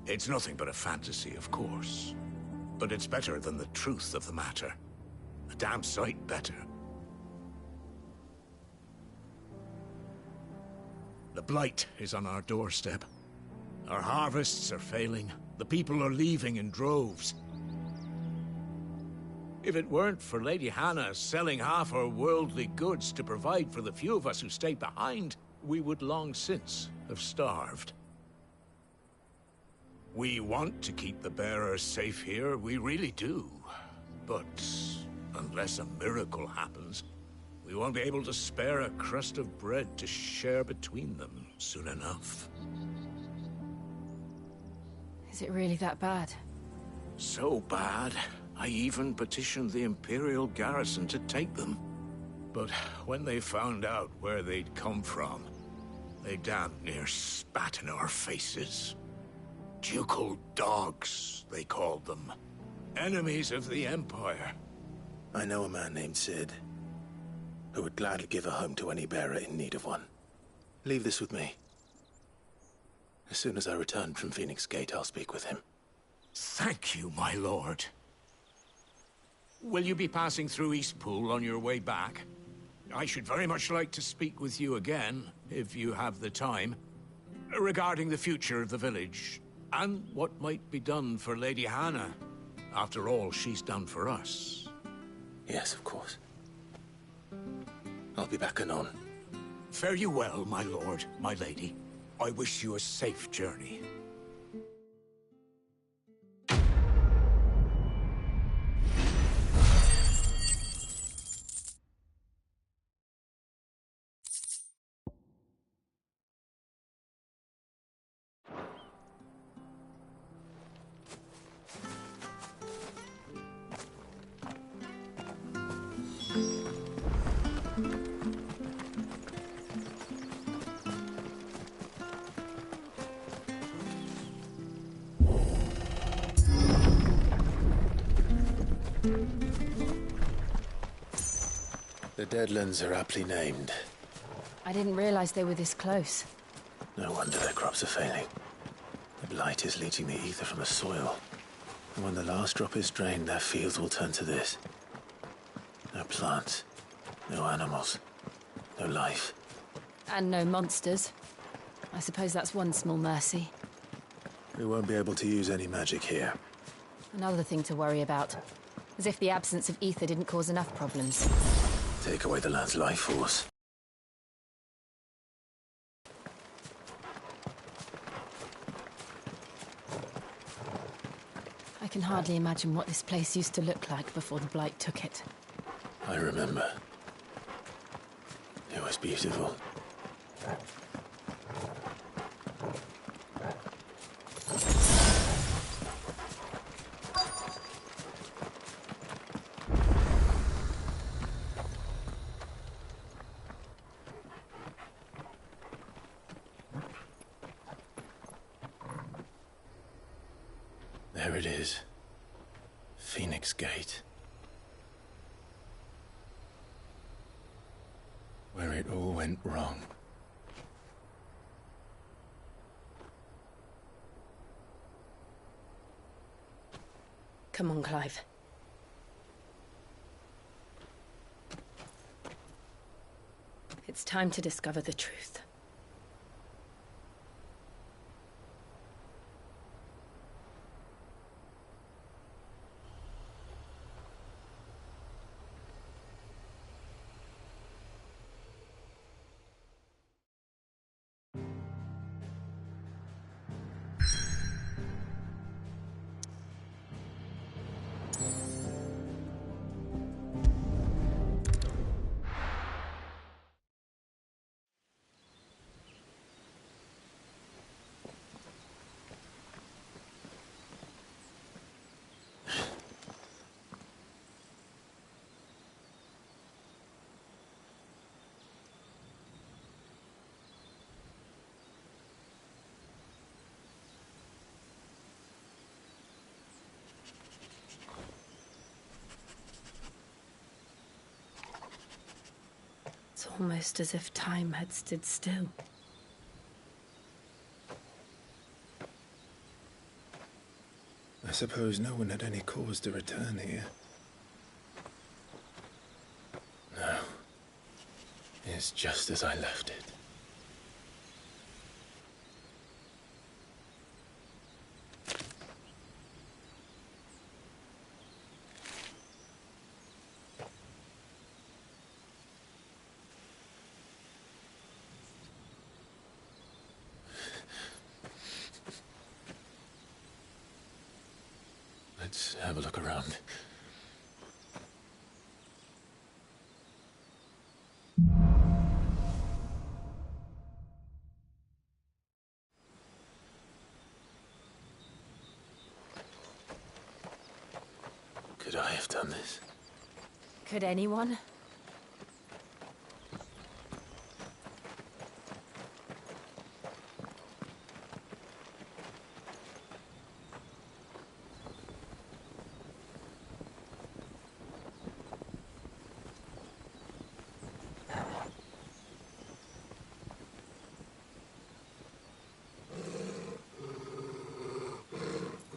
It's nothing but a fantasy, of course, but it's better than the truth of the matter. A damn sight better. The blight is on our doorstep. Our harvests are failing. The people are leaving in droves. If it weren't for Lady Hannah selling half her worldly goods to provide for the few of us who stayed behind, we would long since have starved. We want to keep the bearers safe here, we really do. But unless a miracle happens, we won't be able to spare a crust of bread to share between them soon enough. Is it really that bad? So bad, I even petitioned the Imperial garrison to take them. But when they found out where they'd come from, They damn near spat in our faces. Ducal dogs, they called them. Enemies of the Empire. I know a man named Sid, who would gladly give a home to any bearer in need of one. Leave this with me. As soon as I return from Phoenix Gate, I'll speak with him. Thank you, my lord. Will you be passing through Eastpool on your way back? I should very much like to speak with you again, if you have the time, regarding the future of the village, and what might be done for Lady Hannah, after all she's done for us. Yes, of course. I'll be back anon. Fare you well, my lord, my lady. I wish you a safe journey. The Deadlands are aptly named. I didn't realize they were this close. No wonder their crops are failing. The blight is leaching the ether from the soil. And when the last drop is drained, their fields will turn to this. No plants, no animals, no life. And no monsters. I suppose that's one small mercy. We won't be able to use any magic here. Another thing to worry about. As if the absence of ether didn't cause enough problems. Take away the land's life force. I can hardly imagine what this place used to look like before the blight took it. I remember. It was beautiful. There it is. Phoenix Gate. Where it all went wrong. Come on, Clive. It's time to discover the truth. It's almost as if time had stood still. I suppose no one had any cause to return here. No. It's just as I left it. Let's have a look around. Could I have done this? Could anyone?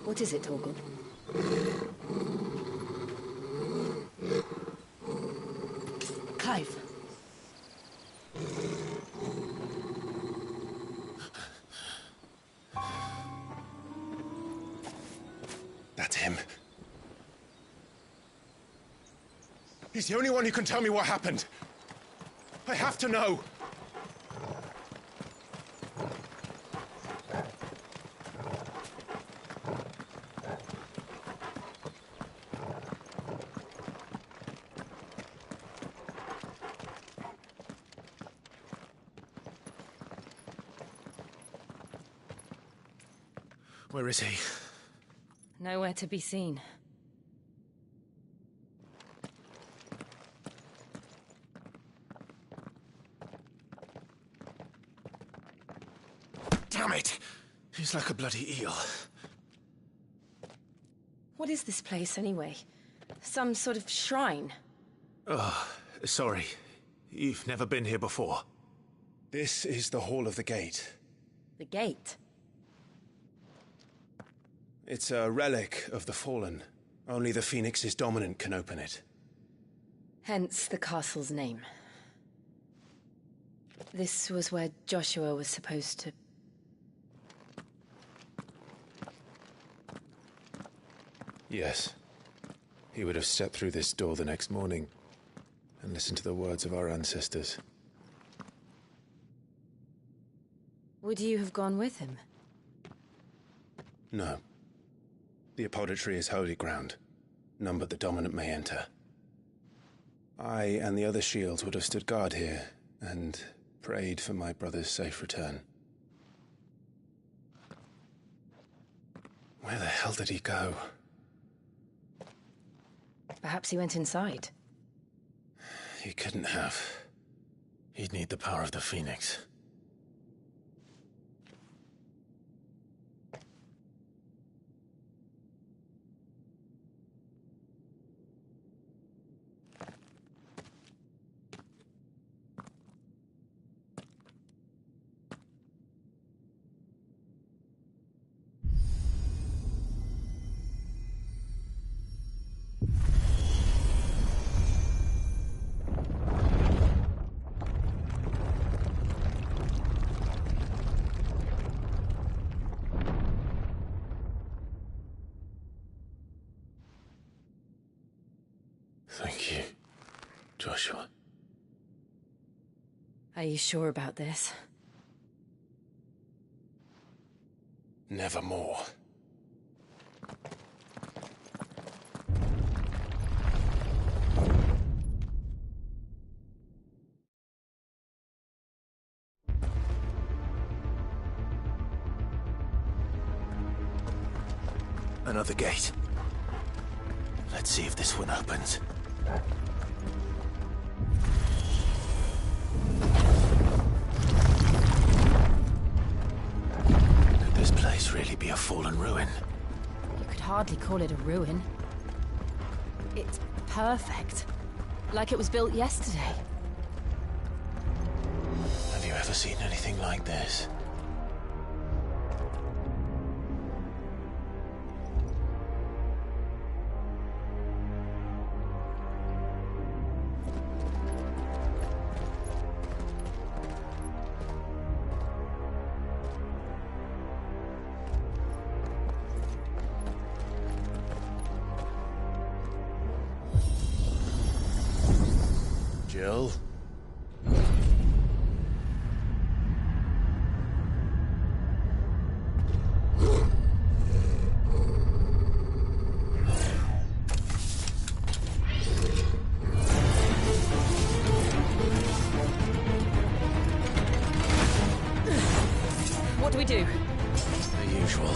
What is it, Torgal? Clive. That's him. He's the only one who can tell me what happened. I have to know. Where is he? Nowhere to be seen. Damn it! He's like a bloody eel. What is this place, anyway? Some sort of shrine? Oh, sorry. You've never been here before. This is the Hall of the Gate. The gate? It's a relic of the Fallen. Only the Phoenix's dominant can open it. Hence the castle's name. This was where Joshua was supposed to... Yes. He would have stepped through this door the next morning and listened to the words of our ancestors. Would you have gone with him? No. The apodatory is holy ground. None but the dominant may enter. I and the other shields would have stood guard here and prayed for my brother's safe return. Where the hell did he go? Perhaps he went inside. He couldn't have. He'd need the power of the Phoenix. Thank you, Joshua. Are you sure about this? Nevermore. Another gate. Let's see if this one opens. Could this place really be a fallen ruin? You could hardly call it a ruin. It's perfect. Like it was built yesterday. Have you ever seen anything like this? Jill? What do we do? The usual.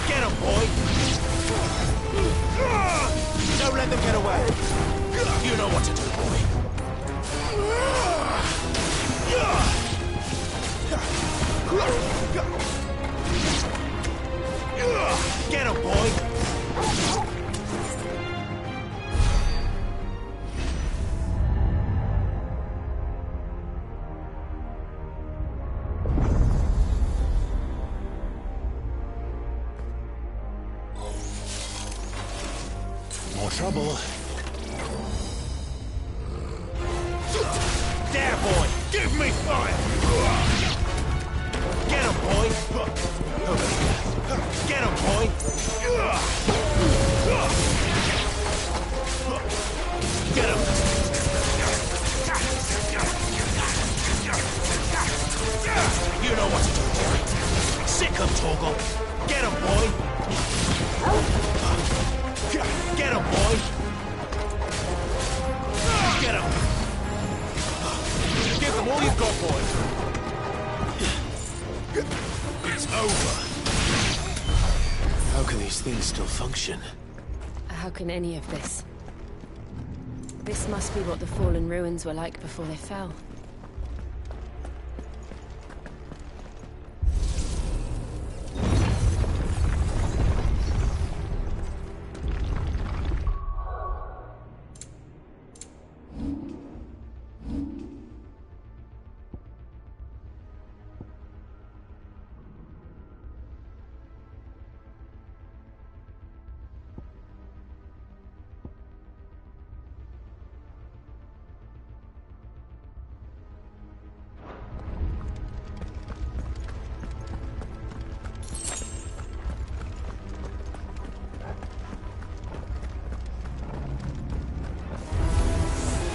Get him, boy! Don't let them get away! You know what to do, boy. Get him, boy! trouble. There, boy! Give me fire! Get him, boy! Get him, boy! Get him! You know what to do, boy. Sick him, Torgal. Get him, boy. Get him, boy. Get him. Give them all you've got, boy. It's over. How can these things still function? How can any of this? This must be what the fallen ruins were like before they fell.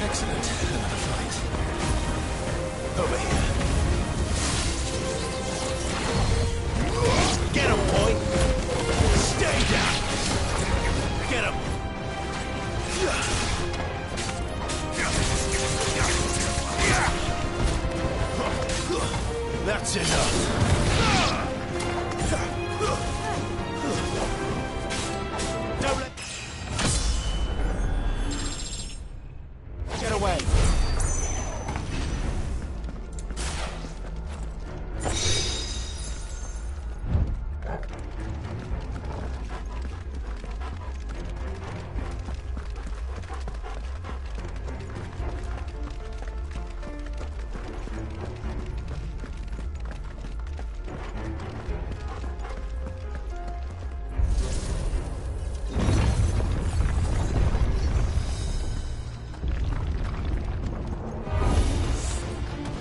Excellent. Another fight. Over here. Get him, boy! Stay down! Get him! That's enough. Don't let... Get away!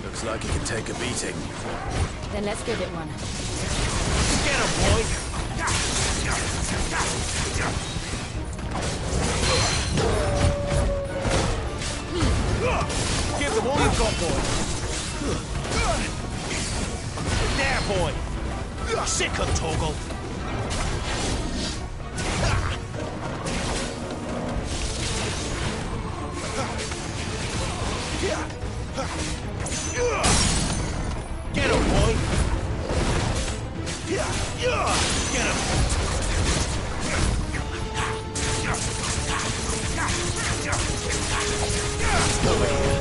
Looks like it can take a beating. Then let's give it one. Get him, boy! Give them all you've got, boy! There, boy! Sick him, Torgal! Get him, boy! Get him! Over here.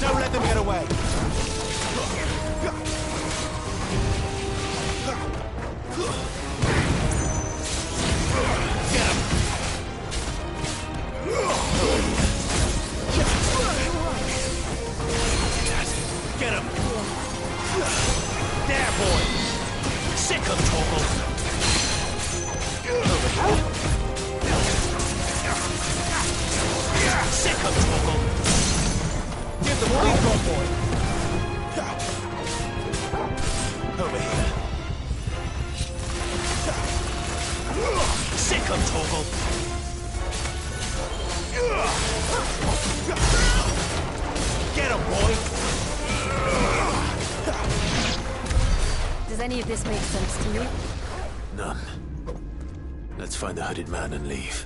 Don't let them get away! Get him! Get him! There, boy! Sick him, Torgal! Sick him, Torgal! Give them all you've got, boy! Over here. Sick him, Torgal! Get him, boy! Does any of this make sense to you? None. Let's find the hooded man and leave.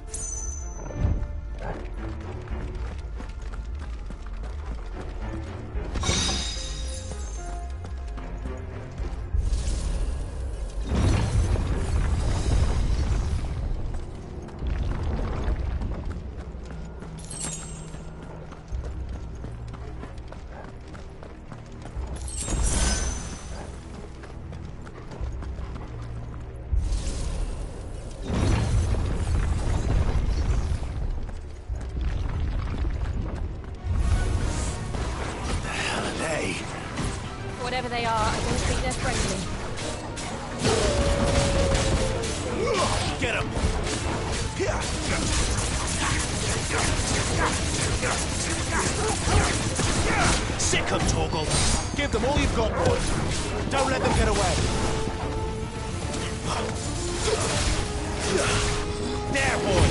Whatever they are, I don't think they're friendly. Get him! Sick of Torgal. Give them all you've got, boy. Don't let them get away. There, boy.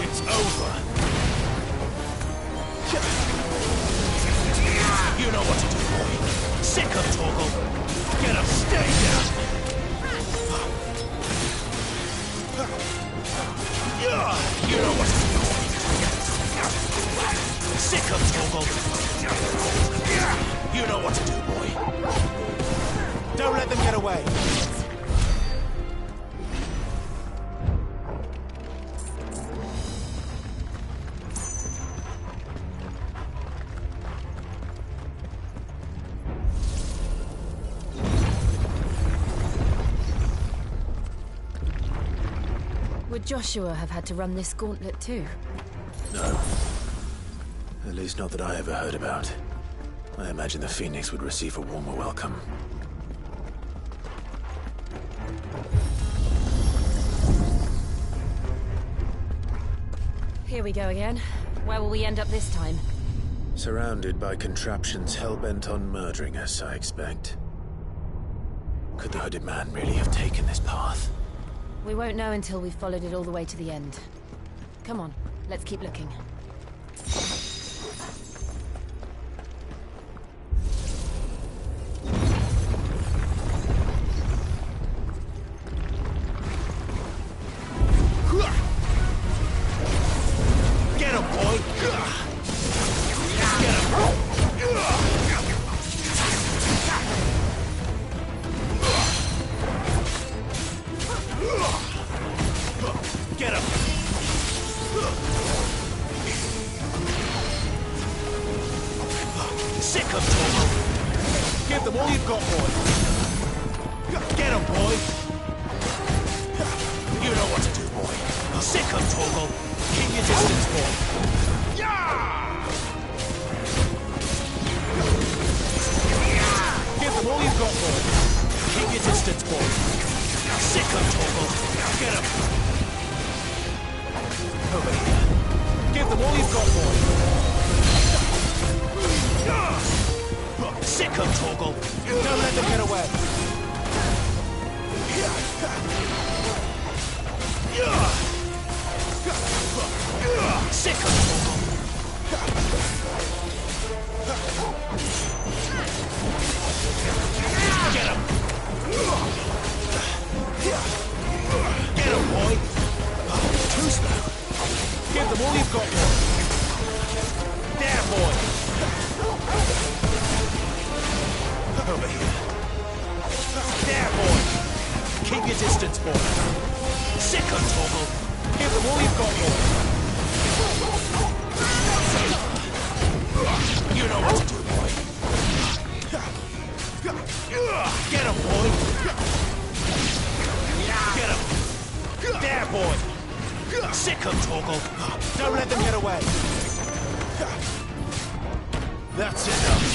It's over. You know what to do, boy. Sick of Torgal. Get up, stay down. You know what to do, boy. Sick of Torgal. You know what to do, boy. Don't let them get away. Would Joshua have had to run this gauntlet too? No. At least not that I ever heard about. I imagine the Phoenix would receive a warmer welcome. Here we go again. Where will we end up this time? Surrounded by contraptions hell-bent on murdering us, I expect. Could the hooded man really have taken this path? We won't know until we've followed it all the way to the end. Come on, let's keep looking. Get him, boy! Get him! Get him! Sick of Torgal! Give them all you've got, boy! Get him, boy! You know what to do, boy. Sick of Torgal! Keep your distance, boy! Give them all you've got, boy! Keep your distance, boy! Sick of Torgal! Get him! Over here. Give them all you've got, boy! Sick of Torgal! Don't let them get away! Sick of Torgal! Get him! Get him, boy! Too slow! Give them all you've got, boy! There, boy! Over here. There, boy! Keep your distance, boy! Sick of Torgal! Give them all you've got, boy! You know what to do, boy! Get him, boy! Get him! There, boy! Sick of Torgal! Don't let them get away! That's enough!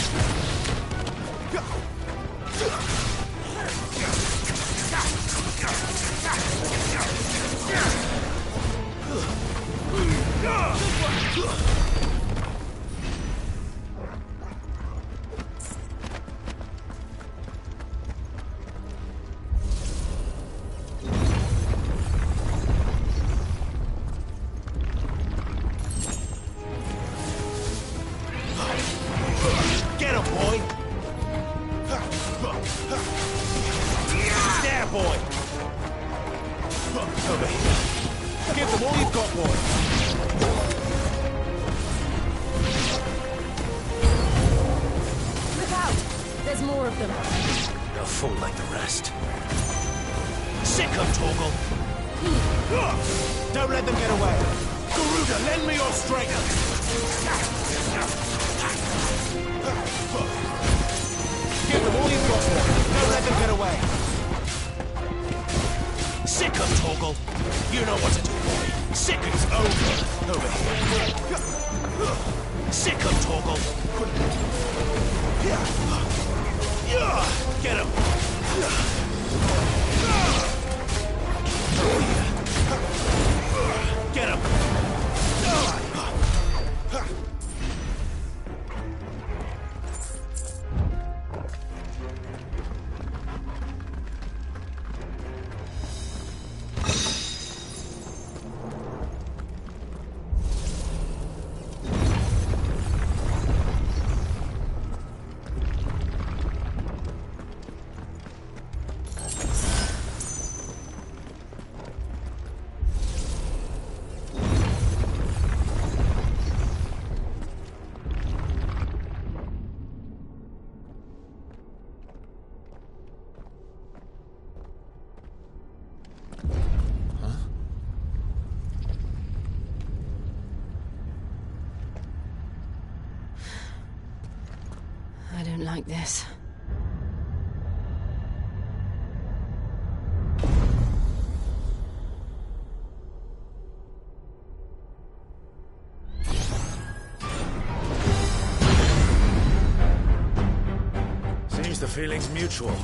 Get him, boy! There, boy! Over here. Give them all you've got, boy! Look out! There's more of them. They'll fall like the rest. Sick of Torgal! Don't let them get away! Garuda, lend me your strength! Give them all you've got, boy! Don't let them get away! Sick of Torgal! You know what to do, boy! Sick is over! Over here! Sick of Torgal! Get him! Get him! I don't like this. Seems the feeling's mutual.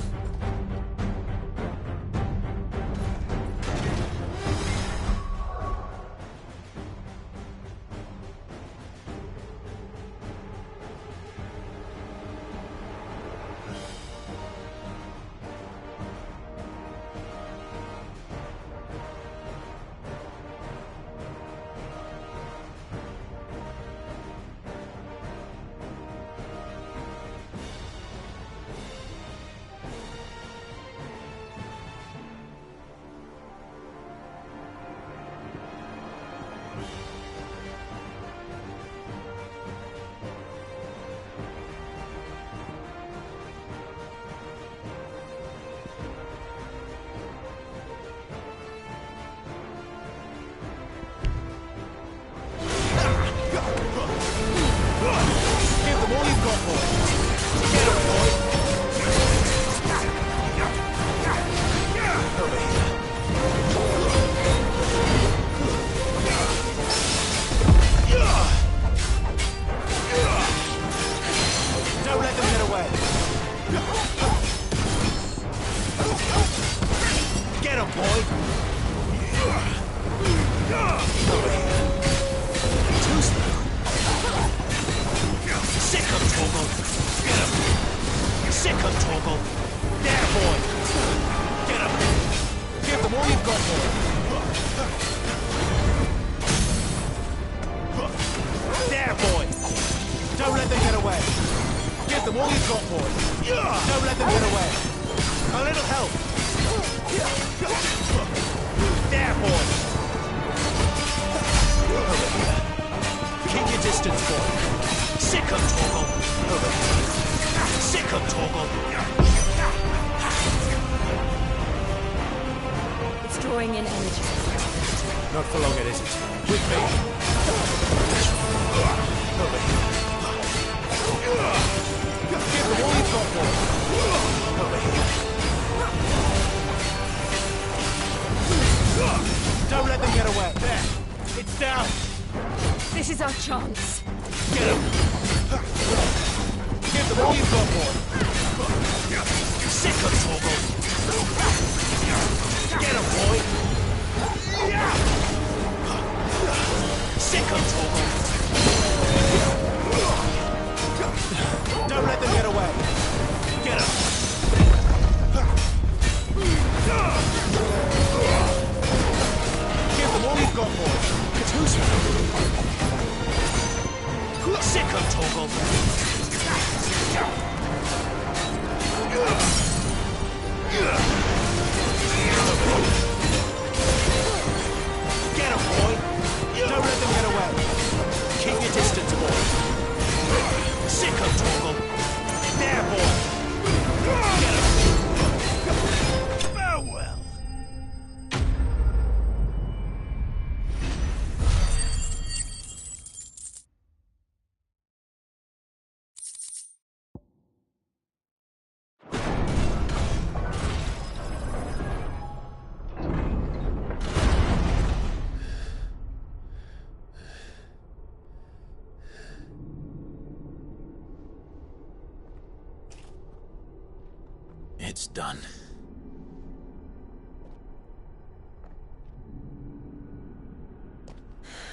It's done.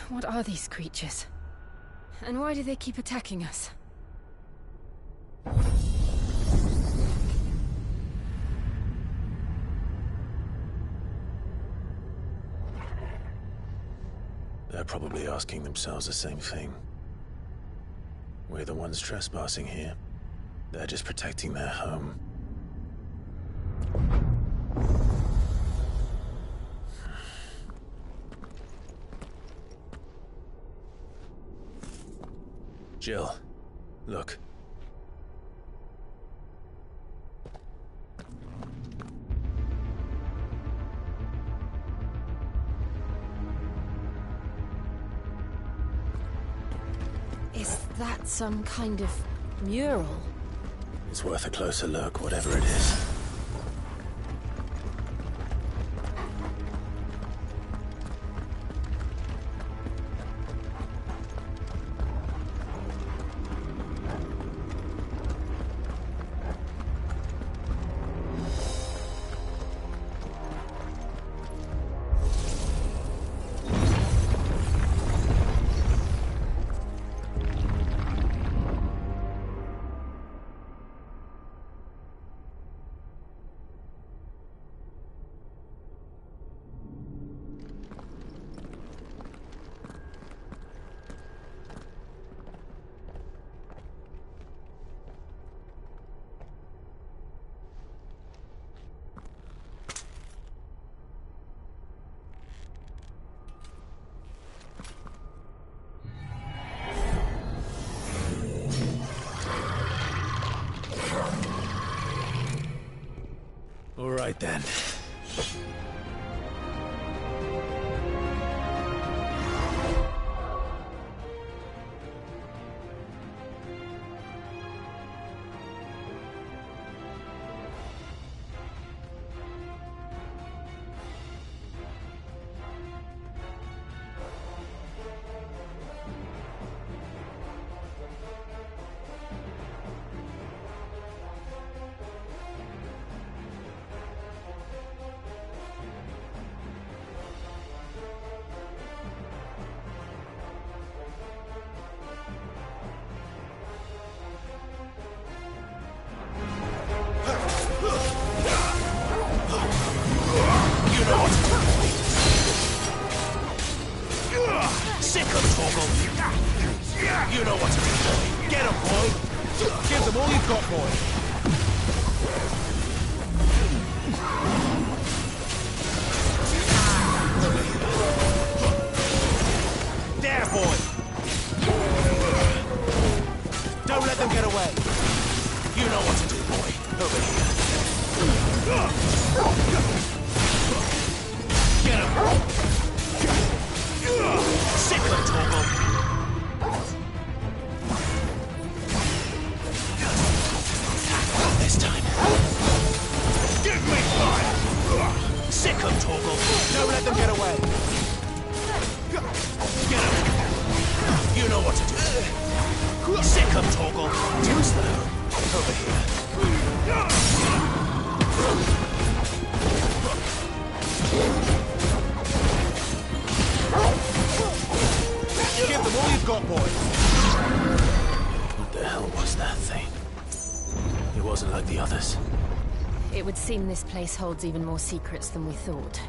What are these creatures? And why do they keep attacking us? They're probably asking themselves the same thing. We're the ones trespassing here. They're just protecting their home. Jill, look. Is that some kind of mural? It's worth a closer look, whatever it is. All right then. Sick of Toggle! You know what to do, boy. Get him, boy! Give them all you've got, boy! There, boy! Don't let them get away! You know what to do, boy. Over here. Get him! Sick of Toggle! This time. Give me fire! Sick of Toggle! Don't let them get away! Get him! You know what to do. Sick of Toggle! Too slow. Over here. Give them all you've got, boy. What the hell was that thing? It wasn't like the others. It would seem this place holds even more secrets than we thought.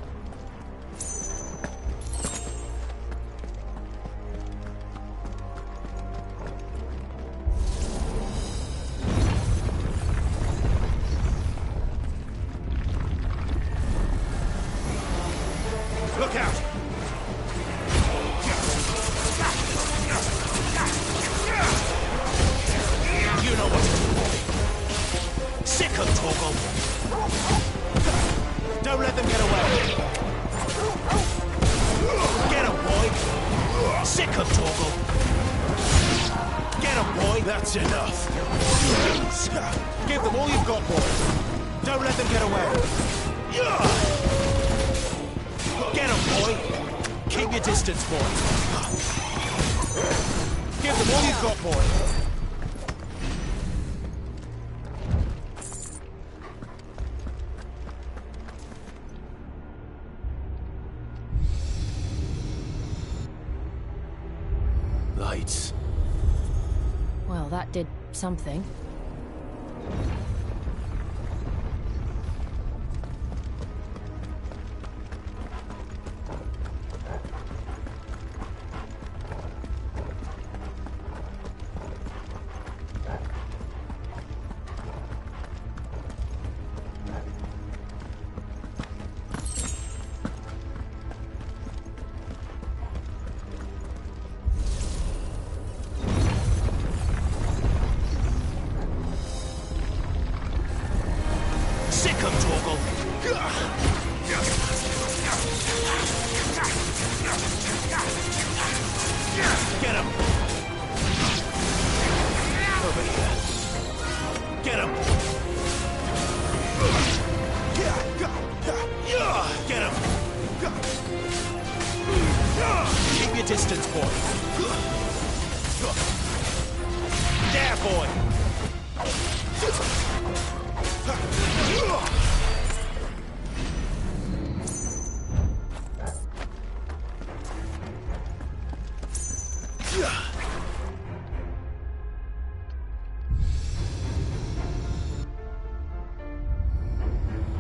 Look out! You know what to do, boy. Sick of Toggle. Don't let them get away. Get him, boy. Sick of Toggle. Get him, boy. That's enough. Give them all you've got, boy. Don't let them get away. Get him, boy. Keep your distance, boy. Give them all you've got, boy. Lights. Well, that did something. Get him! Over here. Get him! Get him! Keep your distance, boy. There, boy!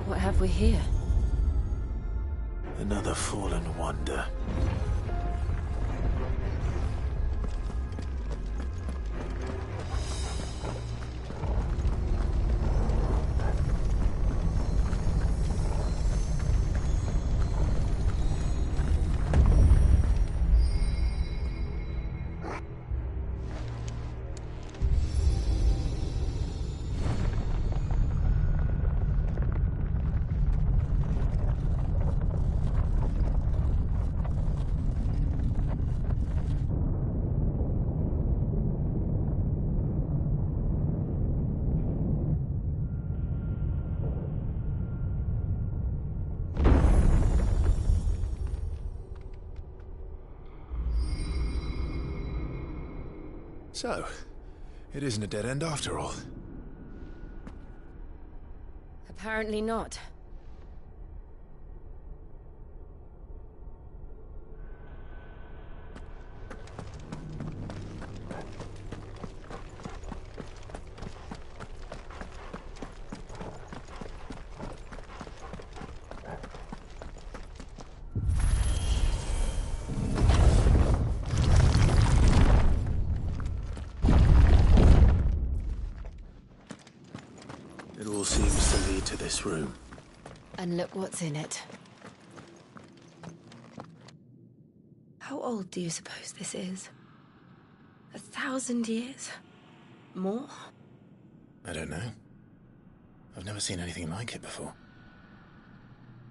What have we here? Another fallen wonder. So, it isn't a dead end after all. Apparently not. It all seems to lead to this room. And look what's in it. How old do you suppose this is? 1,000 years? More? I don't know. I've never seen anything like it before.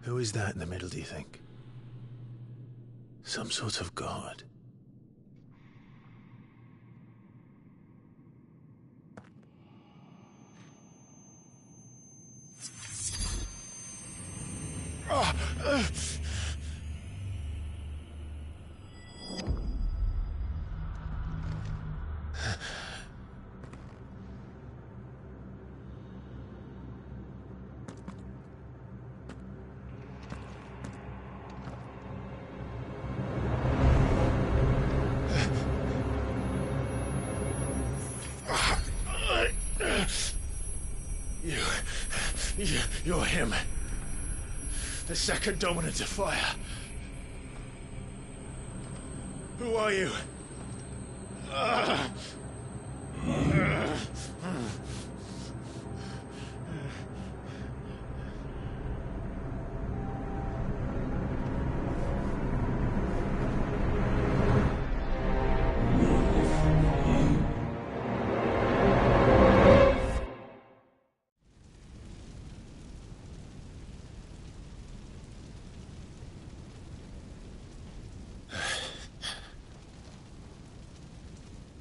Who is that in the middle, do you think? Some sort of god? You're him. The second dominant of fire. Who are you?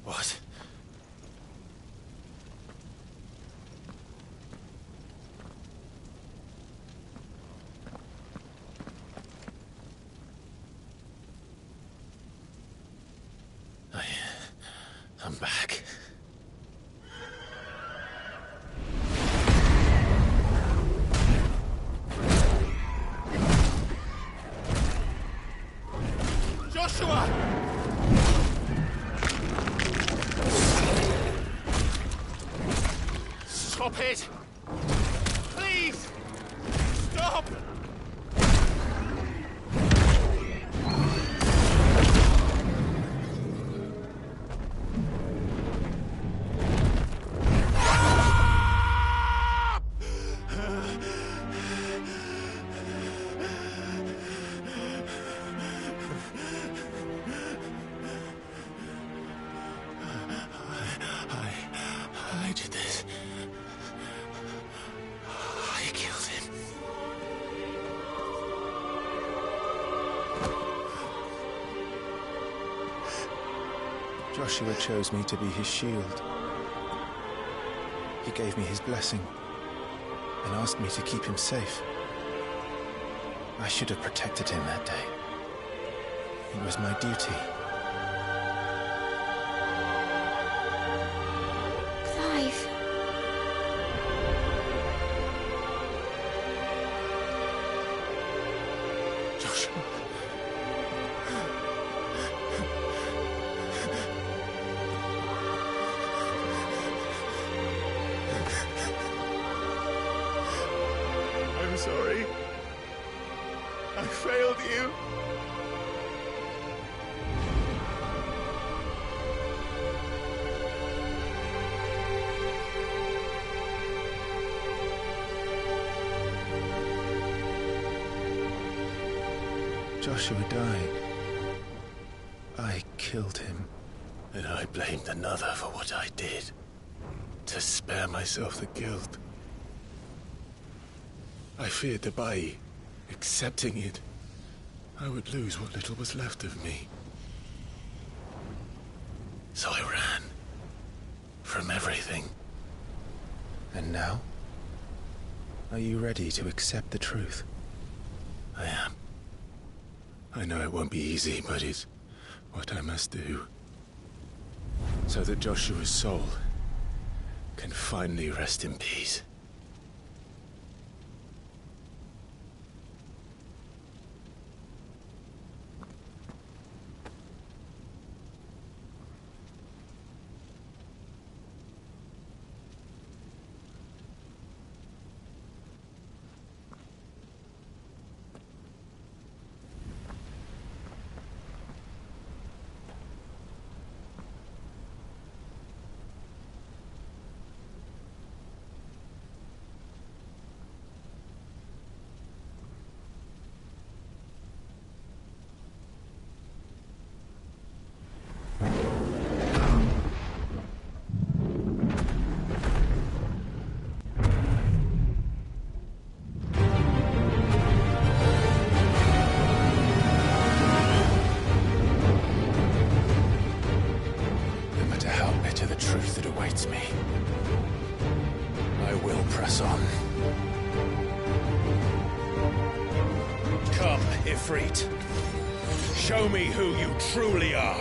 What? I'm back. Joshua! Stop it! Please! Stop! I did this. I killed him. Joshua chose me to be his shield. He gave me his blessing and asked me to keep him safe. I should have protected him that day. It was my duty. Clive. Joshua. I'm sorry. I failed you. Joshua died. I killed him. And I blamed another for what I did, to spare myself the guilt. I feared that by accepting it, I would lose what little was left of me. So I ran from everything. And now? Are you ready to accept the truth? I am. I know it won't be easy, but it's what I must do. So that Joshua's soul can finally rest in peace. Me. I will press on. Come, Ifrit. Show me who you truly are.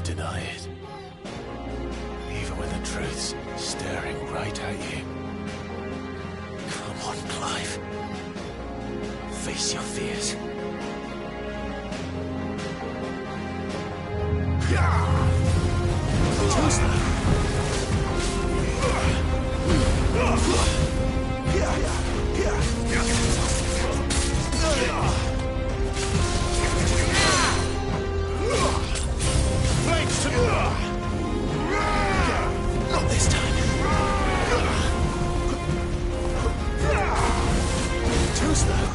deny it. Even when the truth's staring right at you. Come on, Clive. Face your fears. Not this time. Too slow.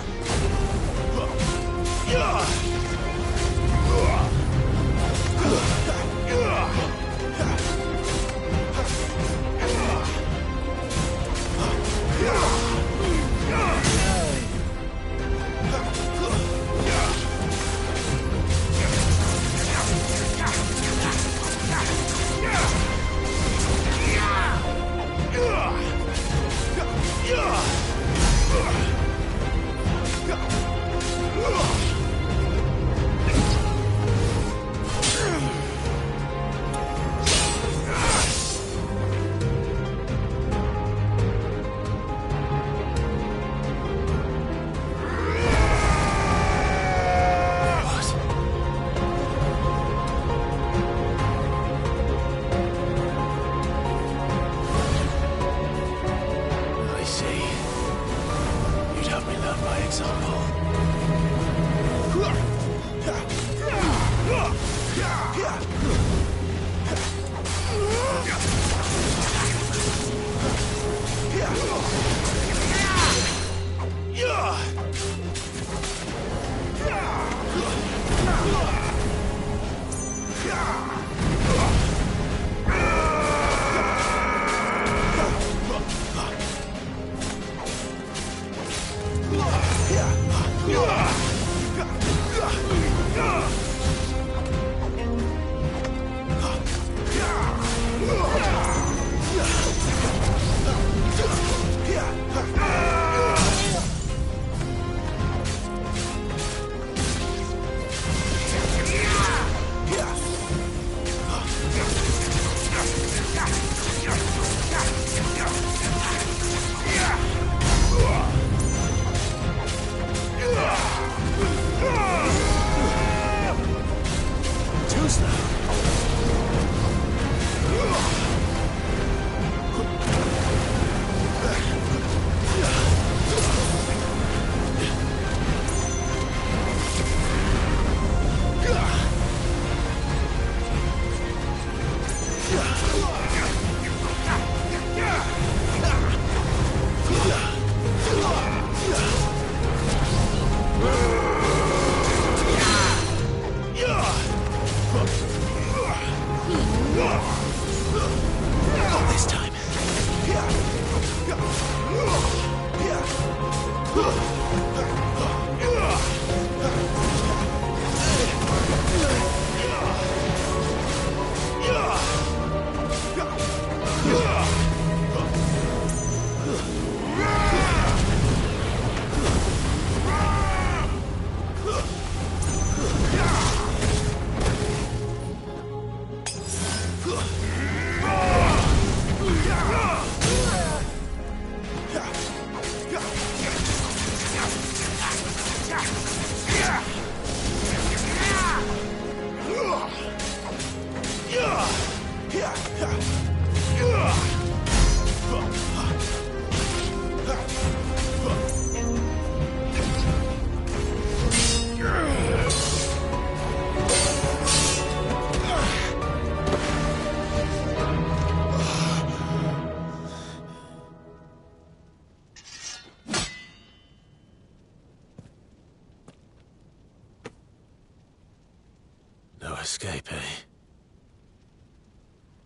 No escape, eh?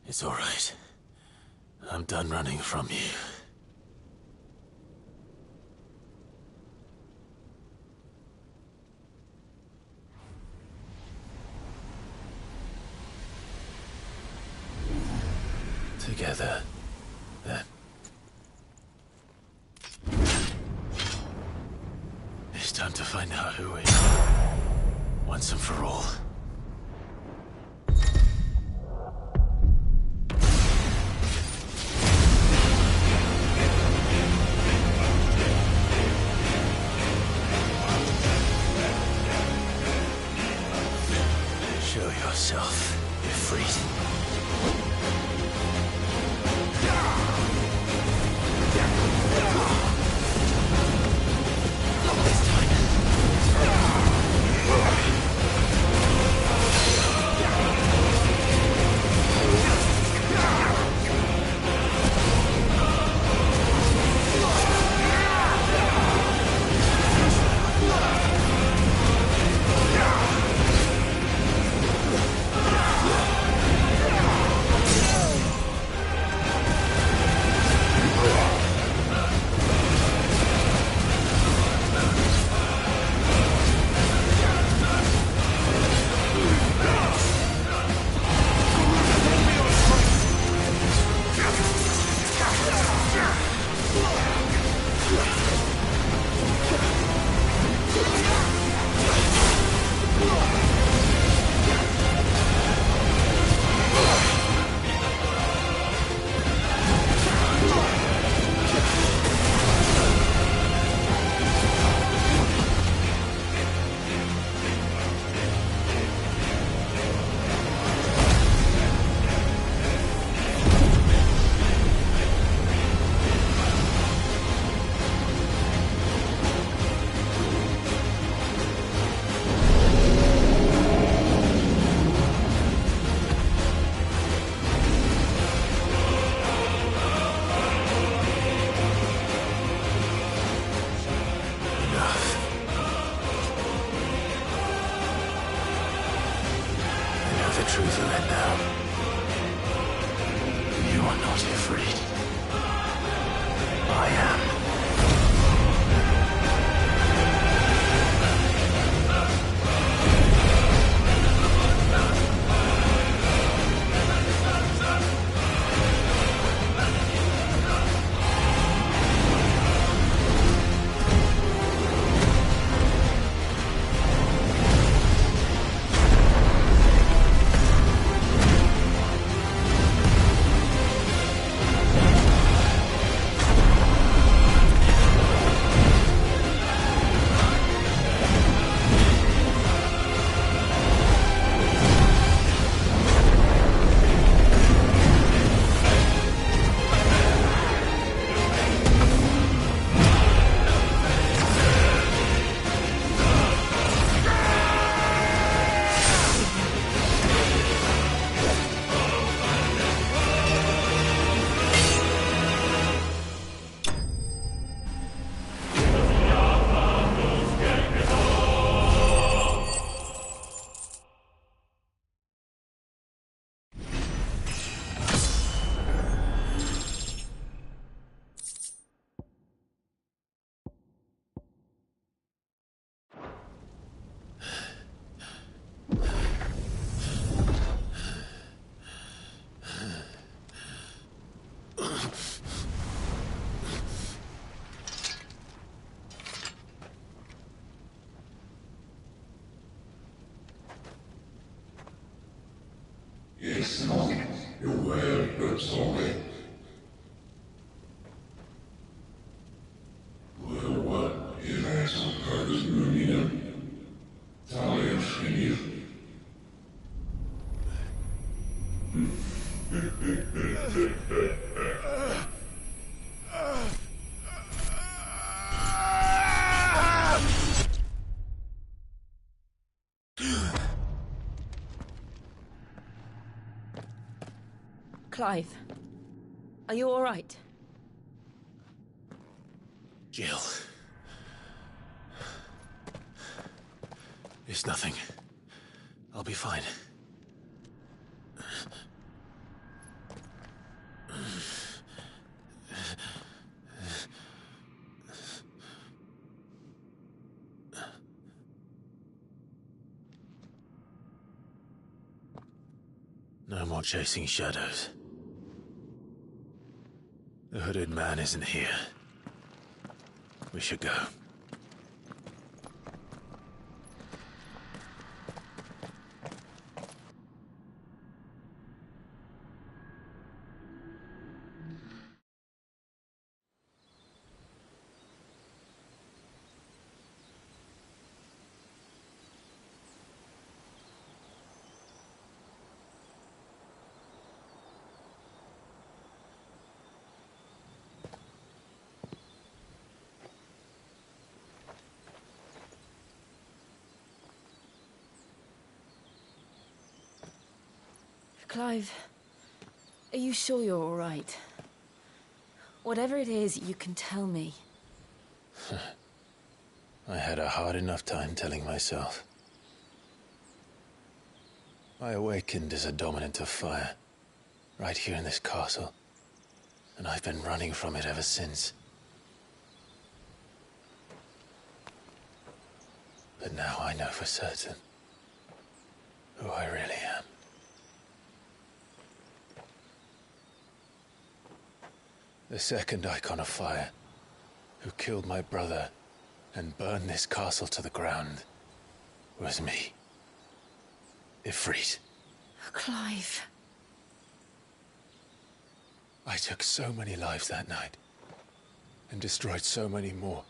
It's all right. I'm done running from you. Together, then. It's time to find out who we are, once and for all. yourself, Ifrit. Truth of it now. You are not afraid. I am. Yes, no, you're well, but sorry. What is that some purpose moving? Talia Skinny. Clive, are you all right? Jill. It's nothing. I'll be fine. No more chasing shadows. The hooded man isn't here. We should go. Clive, are you sure you're all right? Whatever it is, you can tell me. I had a hard enough time telling myself. I awakened as a dominant of fire, right here in this castle, and I've been running from it ever since. But now I know for certain who I really am. The second icon of fire, who killed my brother and burned this castle to the ground, was me. Ifrit. Clive. I took so many lives that night, and destroyed so many more,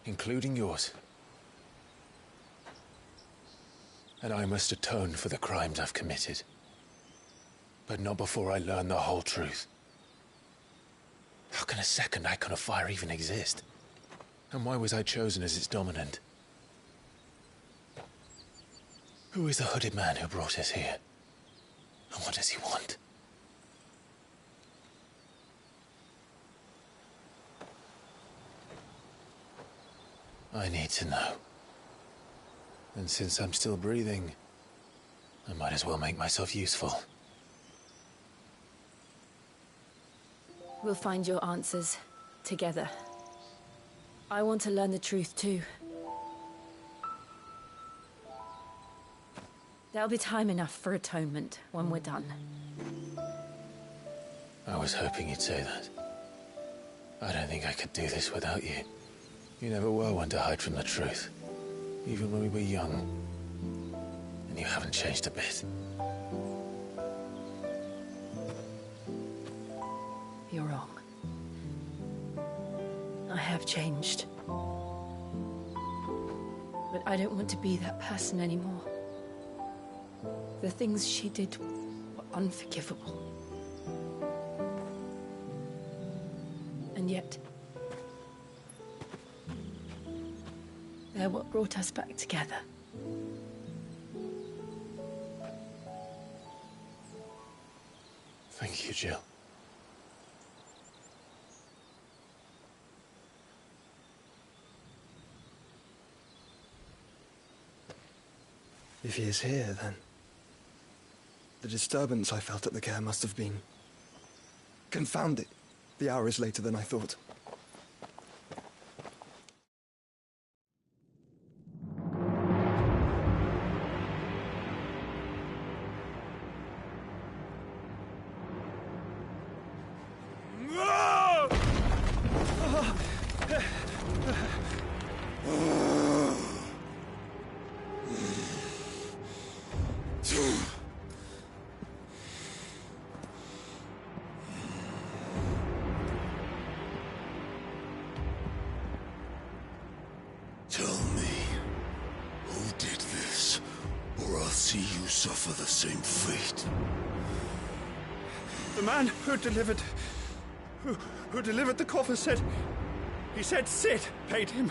including yours. And I must atone for the crimes I've committed. But not before I learn the whole truth. How can a second icon of fire even exist? And why was I chosen as its dominant? Who is the hooded man who brought us here? And what does he want? I need to know. And since I'm still breathing, I might as well make myself useful. We'll find your answers together. I want to learn the truth too. There'll be time enough for atonement when we're done. I was hoping you'd say that. I don't think I could do this without you. You never were one to hide from the truth, even when we were young. And you haven't changed a bit. You're wrong. I have changed. But I don't want to be that person anymore. The things she did were unforgivable. And yet, they're what brought us back together. Thank you, Jill. If he is here, then the disturbance I felt at the care must have been... Confound it! The hour is later than I thought. Tell me, who did this, or I'll see you suffer the same fate. The man who delivered the coffer said... He said Sid paid him.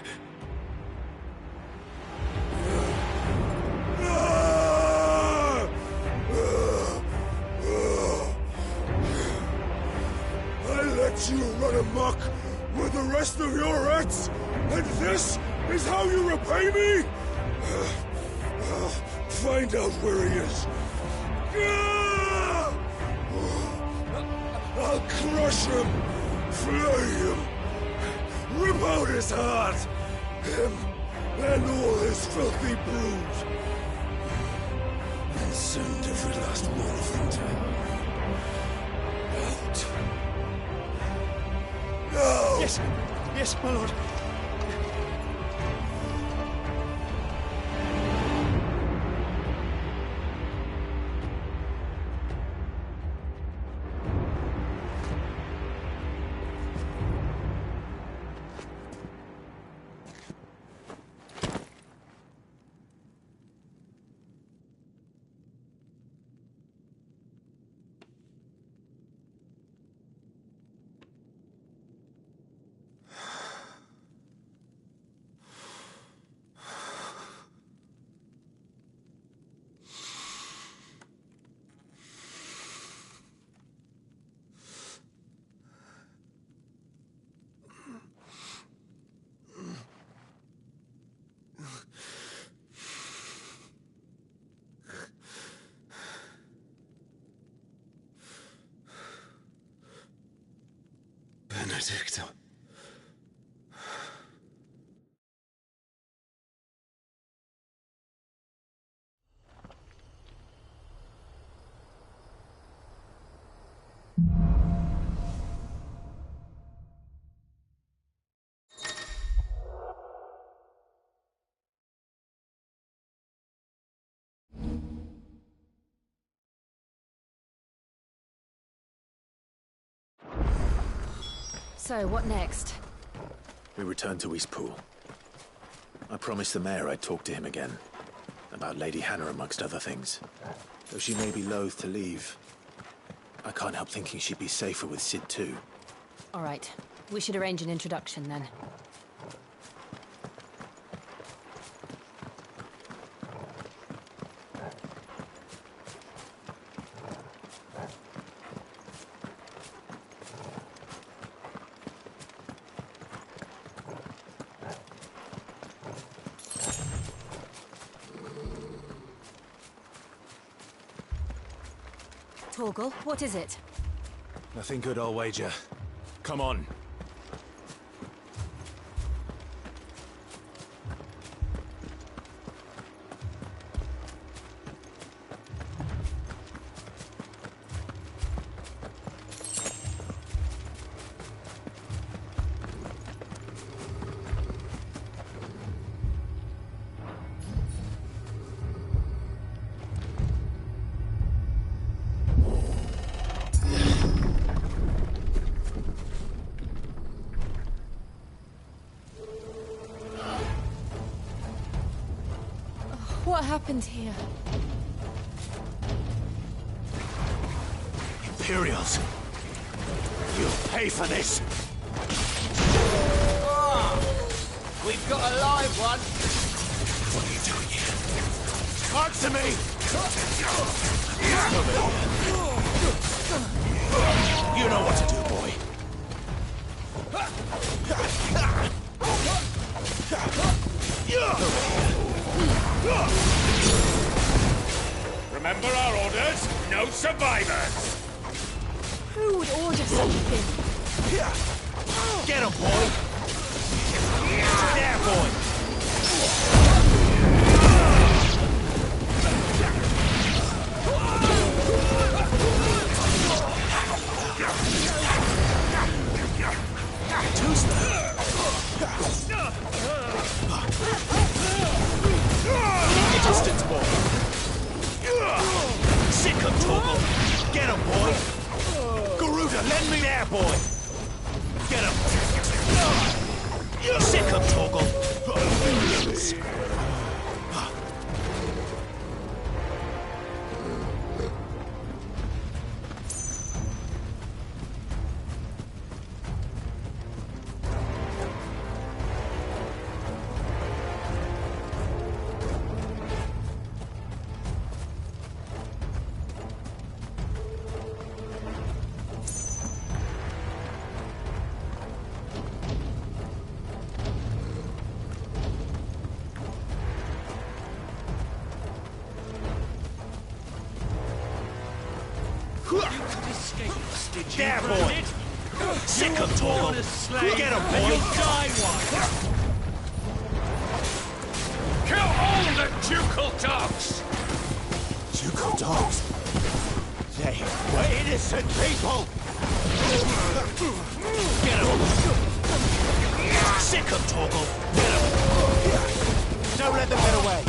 I let you run amok with the rest of your rats, and this is how you repay me? Find out where he is. I'll crush him, flay him, rip out his heart, him and all his filthy brood, and send every last one of them to hell. Out. No! Yes, yes, my lord. Maledicto. So, what next? We return to Eastpool. I promised the mayor I'd talk to him again. About Lady Hannah, amongst other things. Though she may be loath to leave, I can't help thinking she'd be safer with Sid too. All right. We should arrange an introduction then. Torgal, what is it? Nothing good, I'll wager. Come on. What happened here? Imperials! You'll pay for this! We've got a live one! What are you doing here? Answer me! You know what to do, boy. Remember our orders? No survivors! Who would order such a thing? Get him, boy! There, boy! Too slow. Keep your distance, boy. Sick him, Torgal. Get him, boy. Garuda, lend me there, boy. Get him. Sick him, Torgal. There, boy! Sick him, Torgal! Get him, boy! You'll die one! Kill all the ducal dogs! Ducal dogs? They were innocent people! Get him! Sick him, Torgal! Get him! Don't let them get away!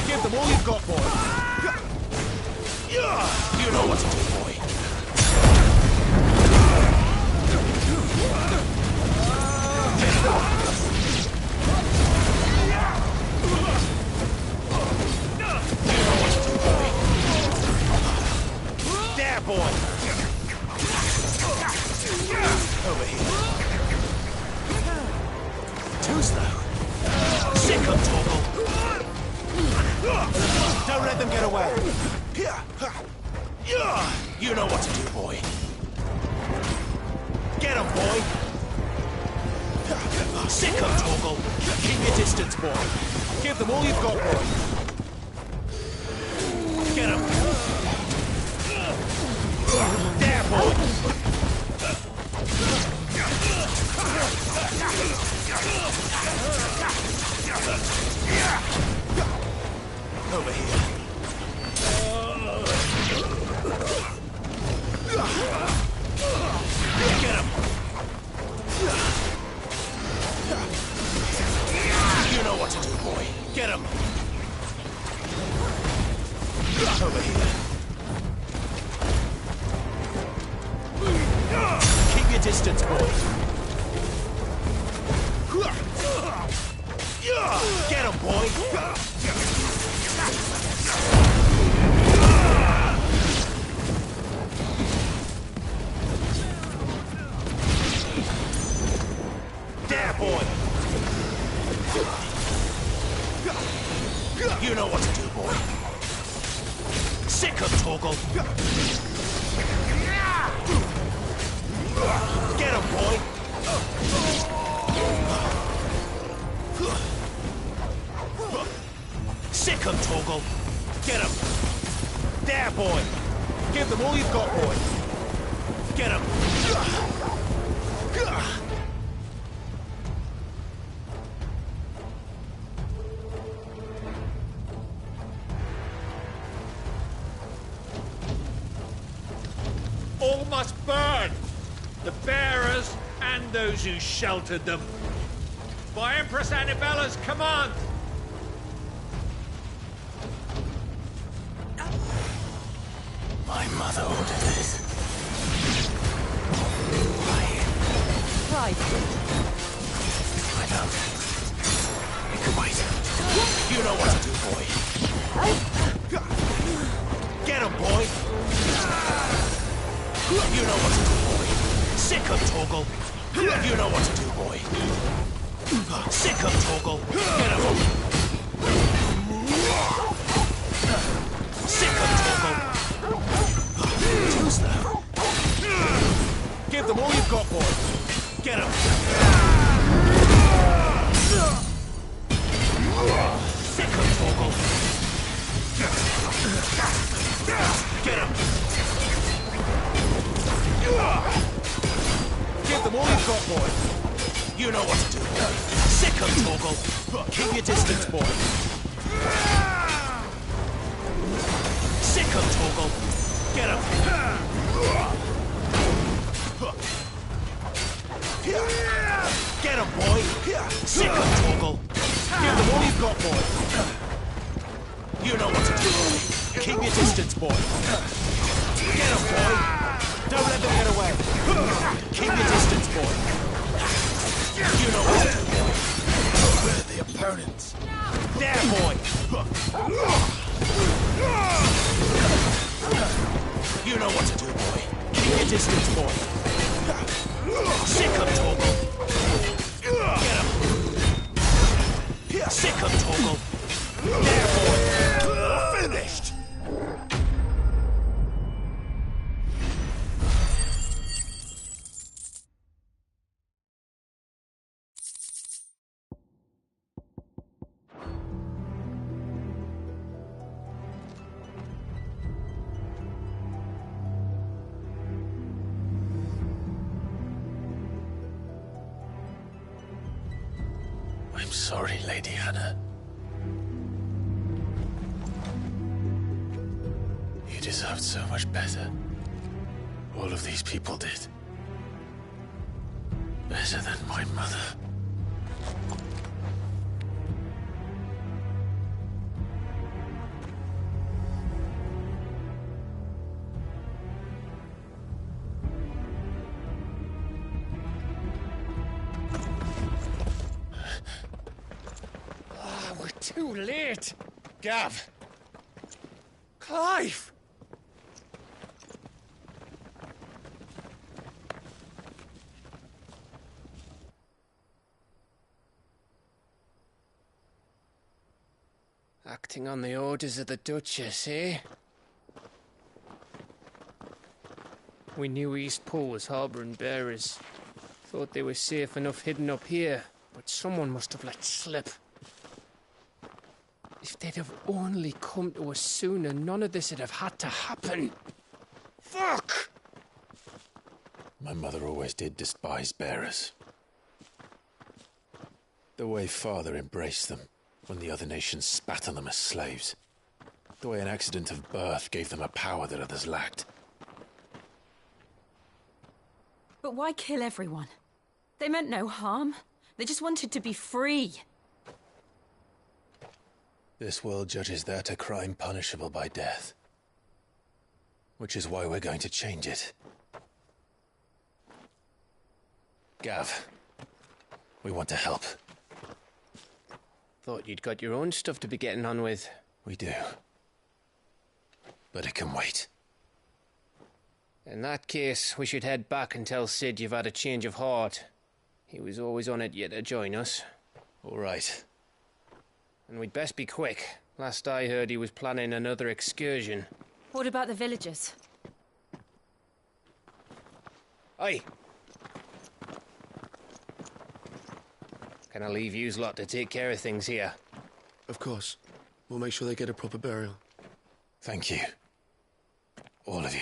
Give them all you've got, boy! You know what to do, boy! There, boy! Over here. Too slow. Sick him, Torgal! Don't let them get away! You know what to do, boy. Get him, boy! Sick him, Torgal! Keep your distance, boy! Give them all you've got, boy! Get him! There, boy! Over here. Get him! You know what to do, boy. Get him! Over here. Keep your distance, boy. Get him, boy! There, boy! You know what to do, boy. Sick of Torgal. Get him, boy! Sick of Torgal. Get him! There, boy! Give them all you've got, boy! Get him! All must burn! The bearers and those who sheltered them. By Empress Annabella's command! My mother ordered this. Right. I know. It could wait. You know what to do, boy. Get him, boy! You know what to do, boy. Sick of Torgal. You know what to do, boy. Sick of Torgal. Get him. Sick of Torgal. Too slow. Give them all you've got, boy. Get him. Sick of Torgal. Get him. Give them all you've got, boy. You know what to do, boy. Sick of Torgal. Keep your distance, boy. Sick of Torgal. Get him. Get him, boy. Sick of Torgal. Give them all you've got, boy. You know what to do, boy. Keep your distance, boy. Get him, boy. Don't let them get away. Keep your distance, boy. You know what to do, boy. Where are the opponents? There, boy. You know what to do, boy. Keep your distance, boy. Sick of Torgal. Get him. Sick of Torgal. There, boy. Finished. I'm sorry, Lady Hannah. You deserved so much better. All of these people did. Better than my mother. We're too late. Gav. Clive. Acting on the orders of the Duchess, eh? We knew Eastpool was harbouring bearers. Thought they were safe enough hidden up here, but someone must have let slip. If they'd have only come to us sooner, none of this would have had to happen. Fuck! My mother always did despise bearers. The way Father embraced them when the other nations spat on them as slaves. The way an accident of birth gave them a power that others lacked. But why kill everyone? They meant no harm. They just wanted to be free. This world judges that a crime punishable by death. Which is why we're going to change it. Gav, we want to help. Thought you'd got your own stuff to be getting on with. We do. But it can wait. In that case, we should head back and tell Sid you've had a change of heart. He was always on it yet to join us. All right. And we'd best be quick. Last I heard, he was planning another excursion. What about the villagers? Aye. Can I leave yous lot to take care of things here? Of course. We'll make sure they get a proper burial. Thank you. All of you.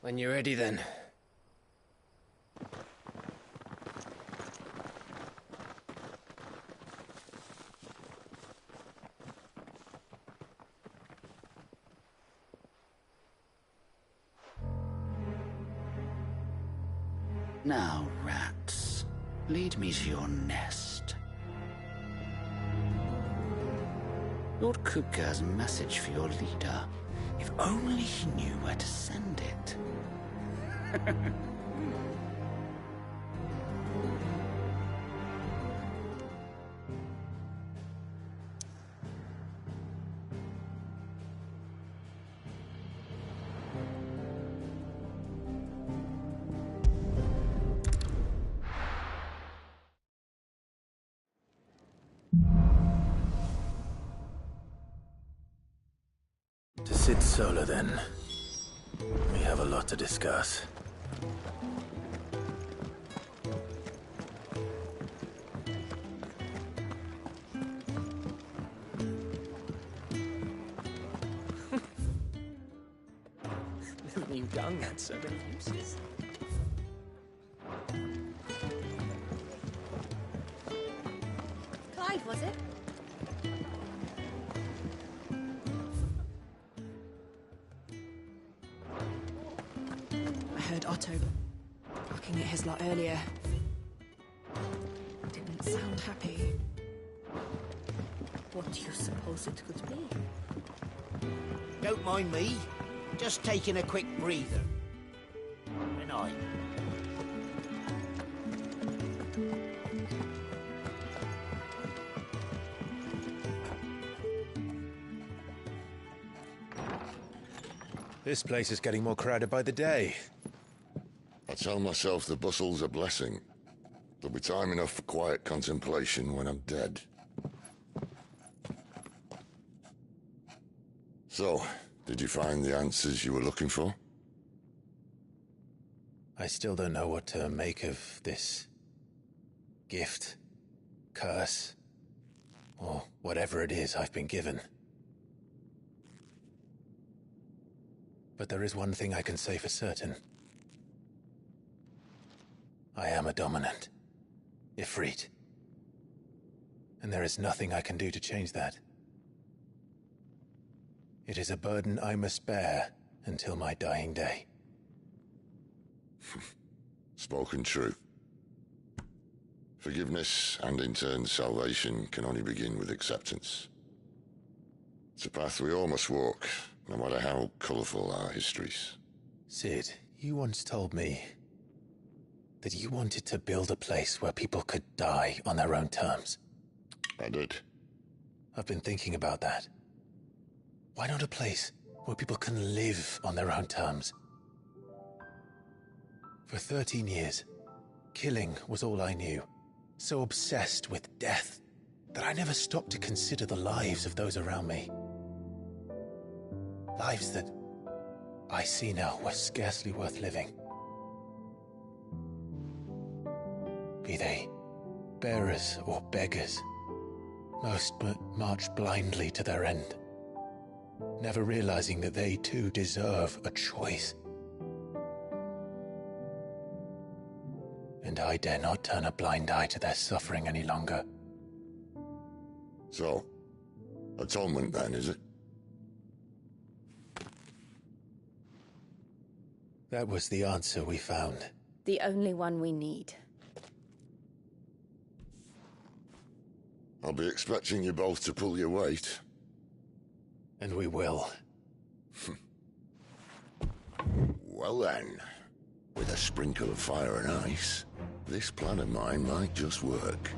When you're ready, then. Now, rats, lead me to your nest. Lord Kupka's message for your leader. If only he knew where to send it. To Sid Solar, then. We have a lot to discuss. Never knew dung had so many uses. Clyde, was it? I heard Otto looking at his lot earlier. Didn't sound happy. What do you suppose it could be? Don't mind me. Just taking a quick breather. And I. This place is getting more crowded by the day. I tell myself the bustle's a blessing. There'll be time enough for quiet contemplation when I'm dead. So, did you find the answers you were looking for? I still don't know what to make of this gift, curse, or whatever it is I've been given. But there is one thing I can say for certain. I am a dominant, Ifrit. And there is nothing I can do to change that. It is a burden I must bear until my dying day. Spoken true. Forgiveness and in turn salvation can only begin with acceptance. It's a path we all must walk, no matter how colourful our histories. Sid, you once told me that you wanted to build a place where people could die on their own terms. I did. I've been thinking about that. Why not a place where people can live on their own terms? For 13 years, killing was all I knew. So obsessed with death that I never stopped to consider the lives of those around me. Lives that I see now were scarcely worth living. Be they bearers or beggars, most but march blindly to their end, never realizing that they too deserve a choice. And I dare not turn a blind eye to their suffering any longer. So, atonement then, is it? That was the answer we found. The only one we need. I'll be expecting you both to pull your weight. And we will. Well then, with a sprinkle of fire and ice, this plan of mine might just work.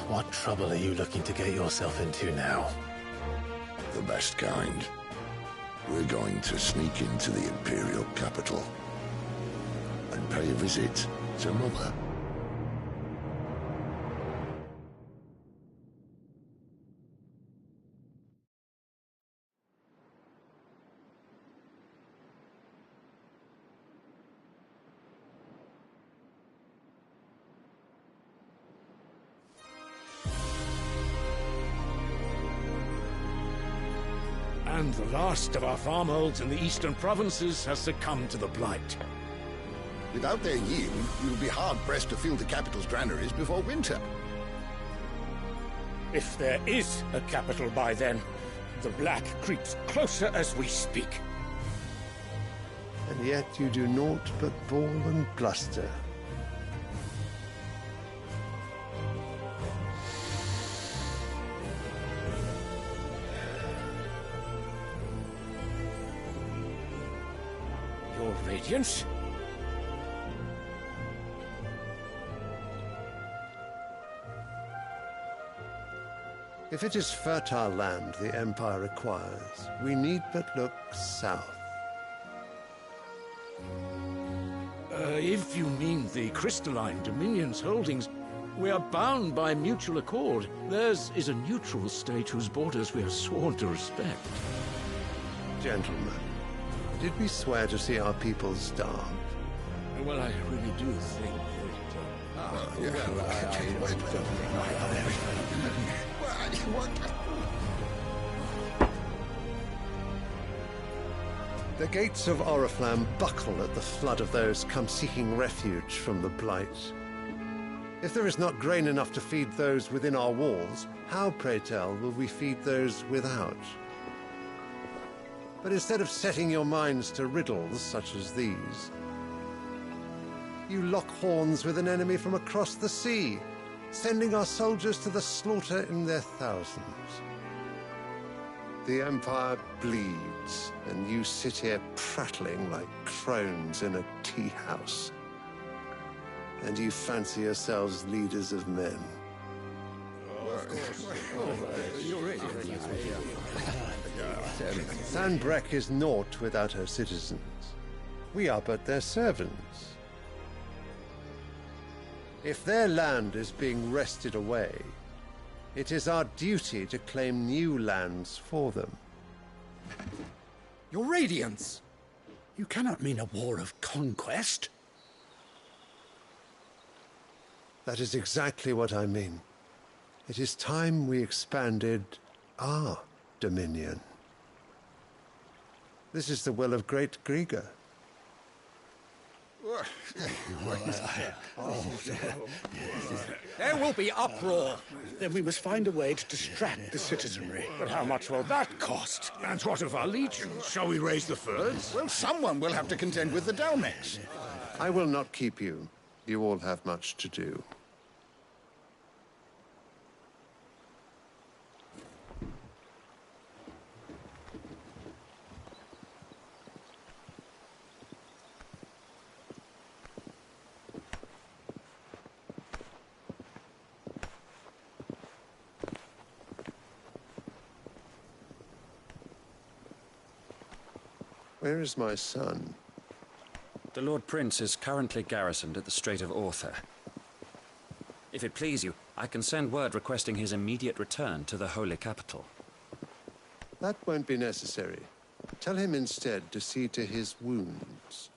What trouble are you looking to get yourself into now? The best kind. We're going to sneak into the Imperial capital and pay a visit to Mother. And the last of our farmholds in the eastern provinces has succumbed to the blight. Without their yield, you'll be hard-pressed to fill the capital's granaries before winter. If there is a capital by then, the black creeps closer as we speak. And yet you do naught but bawl and bluster. Your Radiance? If it is fertile land the Empire requires, we need but look south. If you mean the crystalline Dominion's holdings, we are bound by mutual accord. Theirs is a neutral state whose borders we are sworn to respect. Gentlemen, did we swear to see our people starve? Well, I really do think The gates of Oriflamme buckle at the flood of those come seeking refuge from the blight. If there is not grain enough to feed those within our walls, how, pray tell, will we feed those without? But instead of setting your minds to riddles such as these, you lock horns with an enemy from across the sea, sending our soldiers to the slaughter in their thousands. The Empire bleeds, and you sit here prattling like crones in a tea house. And you fancy yourselves leaders of men. Sanbreque is naught without her citizens. We are but their servants. If their land is being wrested away, it is our duty to claim new lands for them. Your Radiance! You cannot mean a war of conquest. That is exactly what I mean. It is time we expanded our dominion. This is the will of great Grieger. There will be uproar. Then we must find a way to distract the citizenry. But how much will that cost? And what of our legions? Shall we raise the furs? Well, someone will have to contend with the Dalmex. I will not keep you. You all have much to do. Where is my son? The Lord Prince is currently garrisoned at the Strait of Author. If it please you, I can send word requesting his immediate return to the Holy Capital. That won't be necessary. Tell him instead to see to his wounds.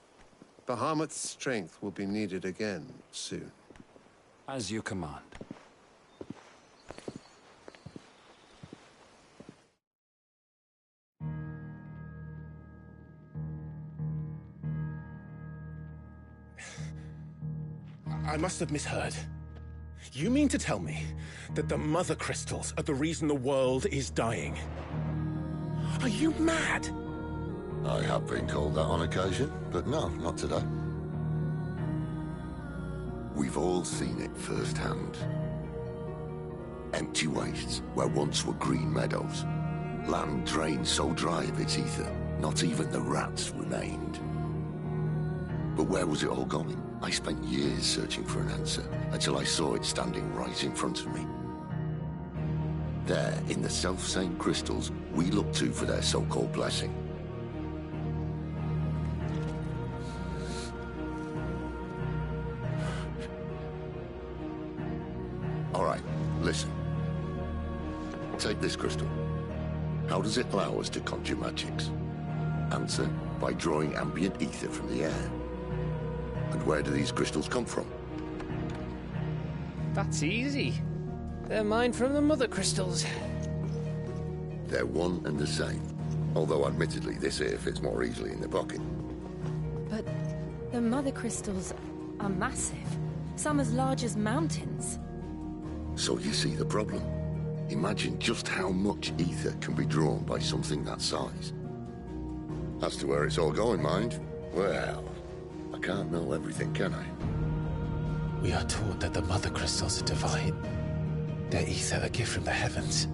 Bahamut's strength will be needed again soon. As you command. I must have misheard. You mean to tell me that the mother crystals are the reason the world is dying? Are you mad? I have been called that on occasion, but no, not today. We've all seen it firsthand. Empty wastes where once were green meadows. Land drained so dry of its ether, not even the rats remained. But where was it all going? I spent years searching for an answer, until I saw it standing right in front of me. There, in the self-same crystals we look to for their so-called blessing. All right, listen. Take this crystal. How does it allow us to conjure magics? Answer, by drawing ambient ether from the air. And where do these crystals come from? That's easy. They're mine from the mother crystals. They're one and the same. Although admittedly this here fits more easily in the pocket. But the mother crystals are massive. Some as large as mountains. So you see the problem. Imagine just how much ether can be drawn by something that size. As to where it's all going, mind, well, I can't know everything, can I? We are taught that the mother crystals are divine. Their ether a gift from the heavens.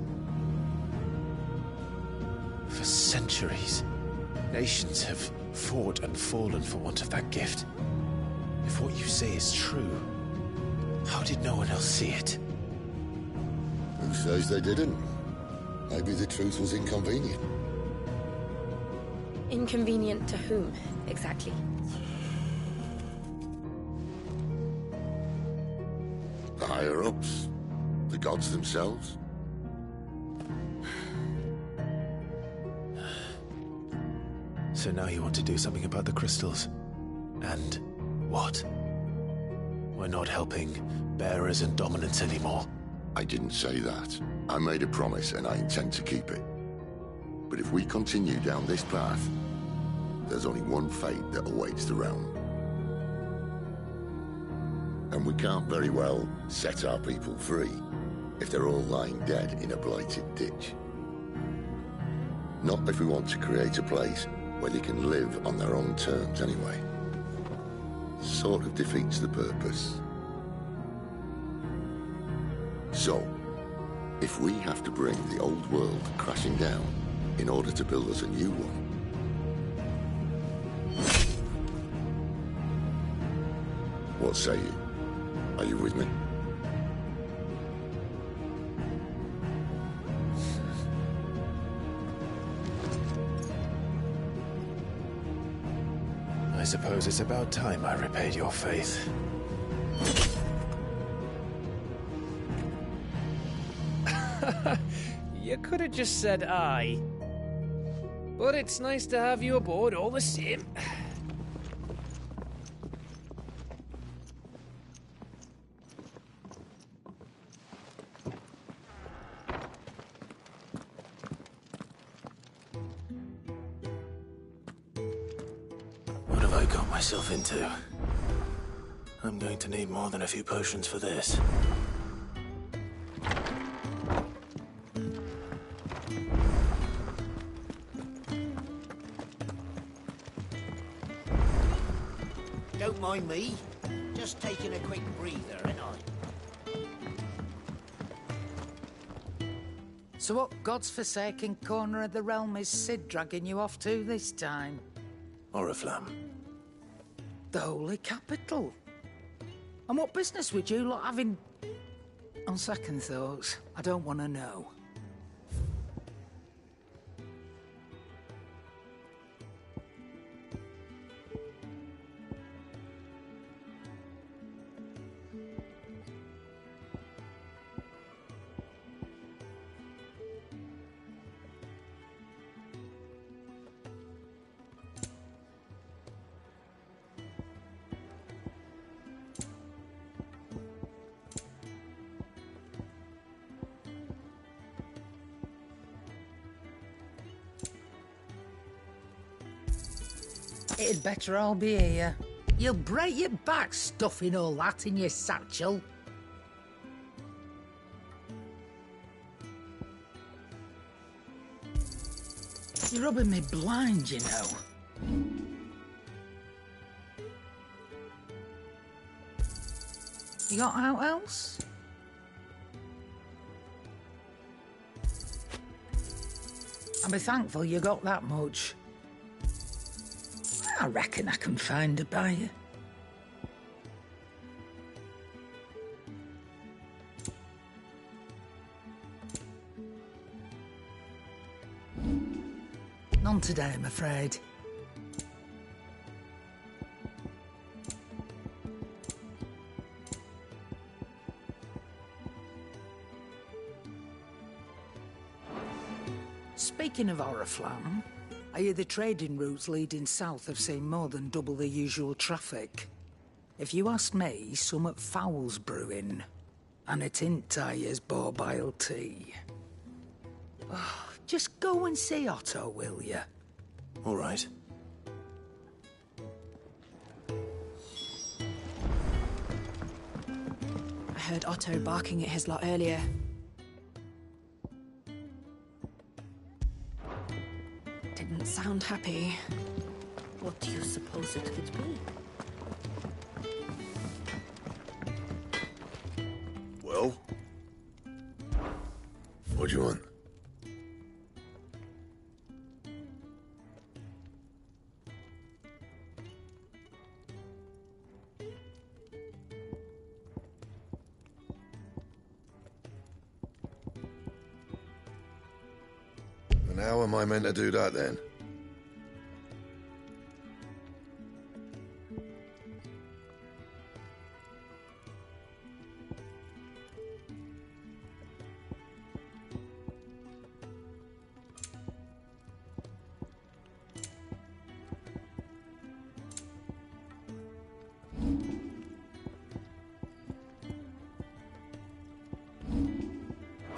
For centuries, nations have fought and fallen for want of that gift. If what you say is true, how did no one else see it? Who says they didn't? Maybe the truth was inconvenient. Inconvenient to whom, exactly? The higher-ups? The gods themselves? So now you want to do something about the crystals? And what? We're not helping bearers and dominants anymore. I didn't say that. I made a promise and I intend to keep it. But if we continue down this path, there's only one fate that awaits the realm. And we can't very well set our people free if they're all lying dead in a blighted ditch. Not if we want to create a place where they can live on their own terms anyway. Sort of defeats the purpose. So, if we have to bring the old world crashing down in order to build us a new one, what say you? Are you with me? I suppose it's about time I repaid your faith. You could have just said aye. But it's nice to have you aboard all the same. What have I got myself into? I'm going to need more than a few potions for this. Don't mind me. Just taking a quick breather, ain't I? So what God's forsaken corner of the realm is Sid dragging you off to this time? Oriflamme. The Holy Capital. And what business would you lot have in... On second thoughts, I don't want to know. It'd better all be here. You'll break your back stuffing all that in your satchel. You're rubbing me blind, you know. You got out else? I'll be thankful you got that much. I reckon I can find a buyer. None today, I'm afraid. Speaking of Oriflamme, I hear the trading routes leading south have seen more than double the usual traffic. If you ask me, somewhat foul's brewing. And it ain't Tyre's borbile tea. Oh, just go and see Otto, will you? All right. I heard Otto barking at his lot earlier. Didn't sound happy. What do you suppose it could be? Well? What do you want? And how am I meant to do that then?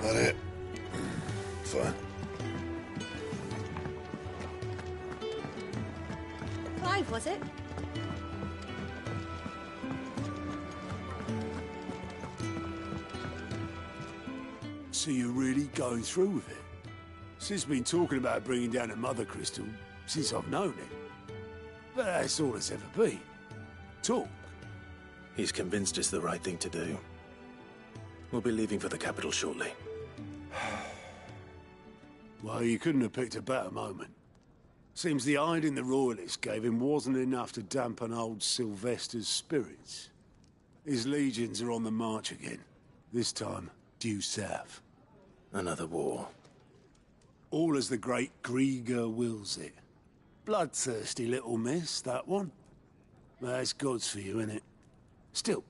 That it? Fine. Clive, was it? So you're really going through with it? Sid's been talking about bringing down a mother crystal since I've known it. But that's all it's ever been. Talk. He's convinced it's the right thing to do. We'll be leaving for the capital shortly. Well, you couldn't have picked a better moment. Seems the hiding the Royalists gave him wasn't enough to dampen old Sylvester's spirits. His legions are on the march again. This time, due south. Another war. All as the great Grieger wills it. Bloodthirsty little miss, that one. That's God's for you, innit? Still,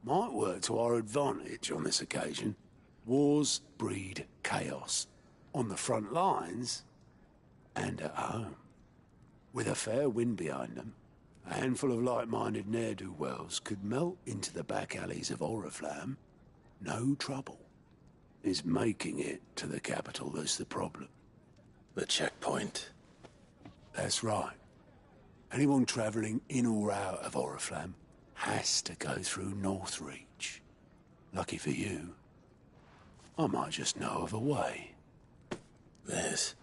might work to our advantage on this occasion. Wars breed chaos. On the front lines, and at home. With a fair wind behind them, a handful of like-minded ne'er-do-wells could melt into the back alleys of Oriflamme. No trouble. It's making it to the capital that's the problem. The checkpoint. That's right. Anyone travelling in or out of Oriflamme has to go through Northreach. Lucky for you, I might just know of a way. This?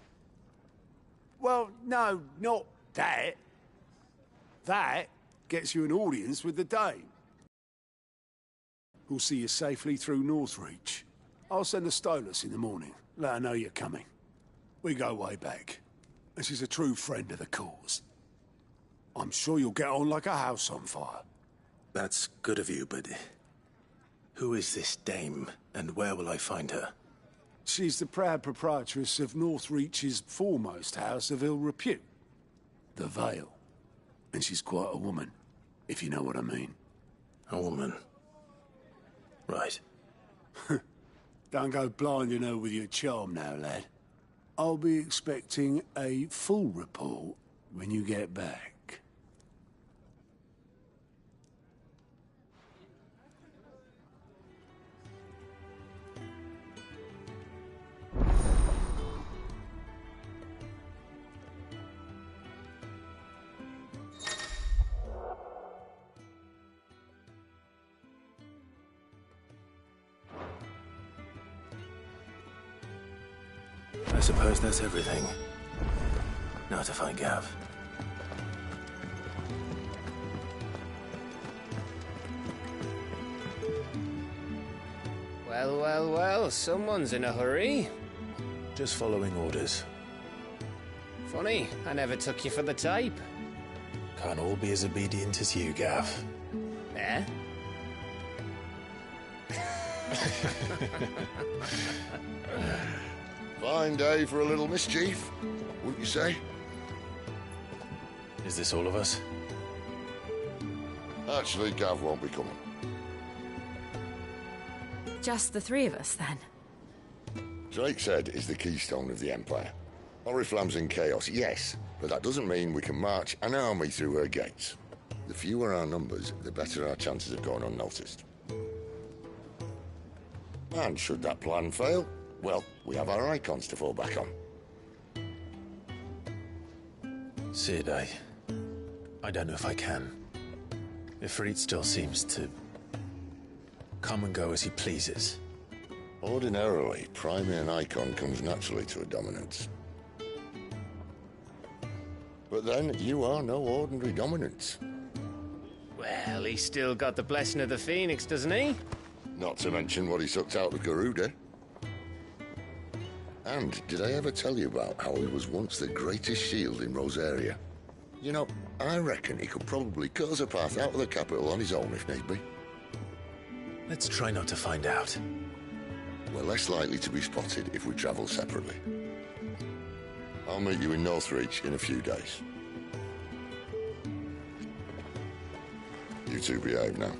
Well, no, not that. That gets you an audience with the Dame. We'll see you safely through Northreach. I'll send a Stolas in the morning. Let her know you're coming. We go way back, and she's a true friend of the cause. I'm sure you'll get on like a house on fire. That's good of you, but who is this Dame, and where will I find her? She's the proud proprietress of Northreach's foremost house of ill repute, the Vale. And she's quite a woman, if you know what I mean. A woman? Right. Don't go blinding her with your charm now, lad. I'll be expecting a full report when you get back. I suppose that's everything. Now to find Gav. Well, well, well, someone's in a hurry. Just following orders. Funny, I never took you for the type. Can't all be as obedient as you, Gav. Eh? Fine day for a little mischief, wouldn't you say? Is this all of us? Actually, Gav won't be coming. Just the three of us, then? Drake's Head is the keystone of the Empire. Oriflamme's in chaos, yes, but that doesn't mean we can march an army through her gates. The fewer our numbers, the better our chances of going unnoticed. And should that plan fail, well, we have our icons to fall back on. Sid, I don't know if I can. Ifrit still seems to come and go as he pleases. Ordinarily, priming an icon comes naturally to a dominance. But then, you are no ordinary dominance. Well, he's still got the blessing of the Phoenix, doesn't he? Not to mention what he sucked out of Garuda. And did I ever tell you about how he was once the greatest shield in Rosaria? You know, I reckon he could probably cut us a path out of the capital on his own if need be. Let's try not to find out. We're less likely to be spotted if we travel separately. I'll meet you in Northreach in a few days. You two behave now.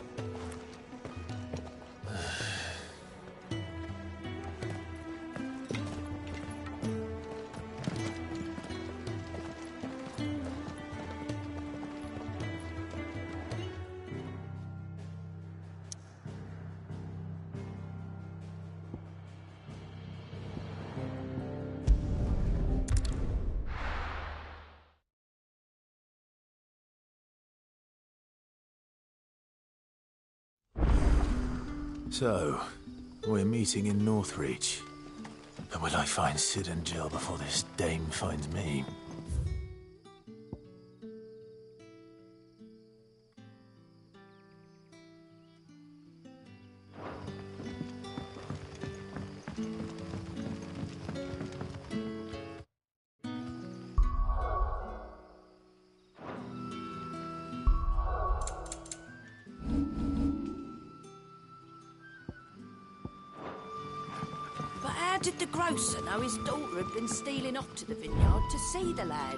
So, we're meeting in Northreach. But will I find Sid and Jill before this dame finds me? How did the grocer know his daughter had been stealing off to the vineyard to see the lad?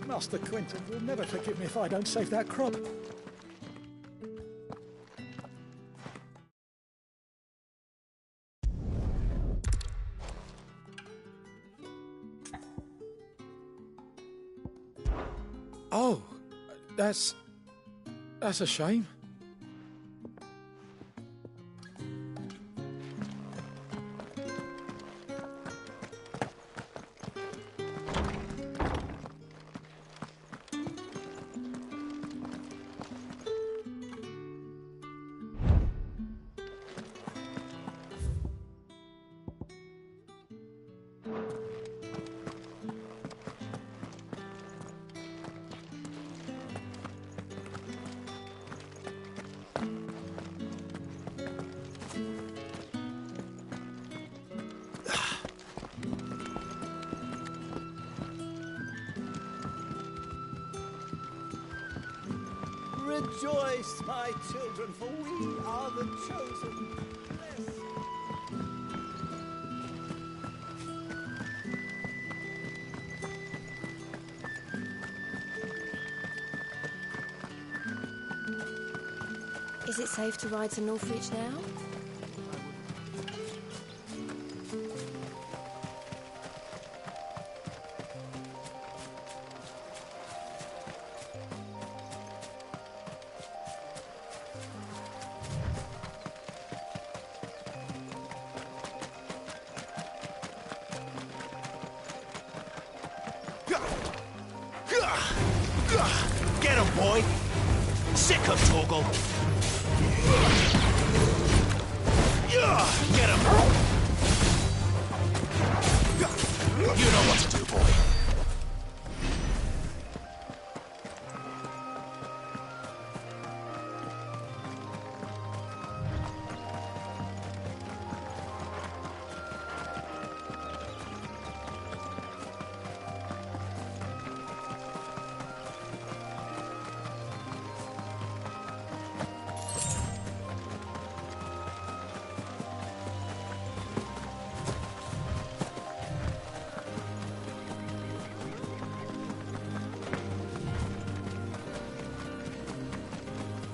Master Quentin will never forgive me if I don't save that crop. Oh, that's a shame. Rejoice, my children, for we are the chosen. Is it safe to ride to Northreach now? Get him, boy! Sick him, Torgal! Get him! You know what to do, boy.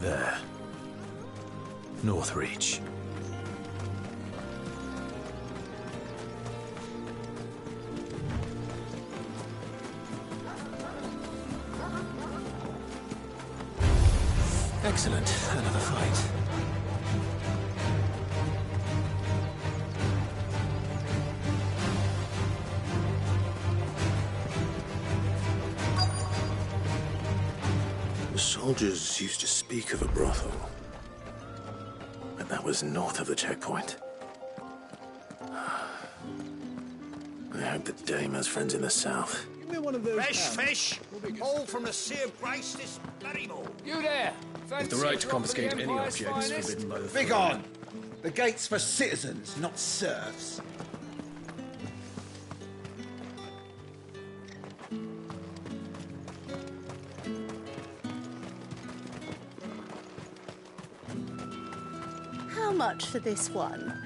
There. North Reach. Excellent. Another fight. The soldiers used to speak of a brothel. But that was north of the checkpoint. I hope the dame has friends in the south. Give me one of those. Fresh fish! All from the Sea of Grace this very morning. You there! With the right to confiscate any objects forbidden by the throne. Begone! The gate's for citizens, not serfs. How much for this one?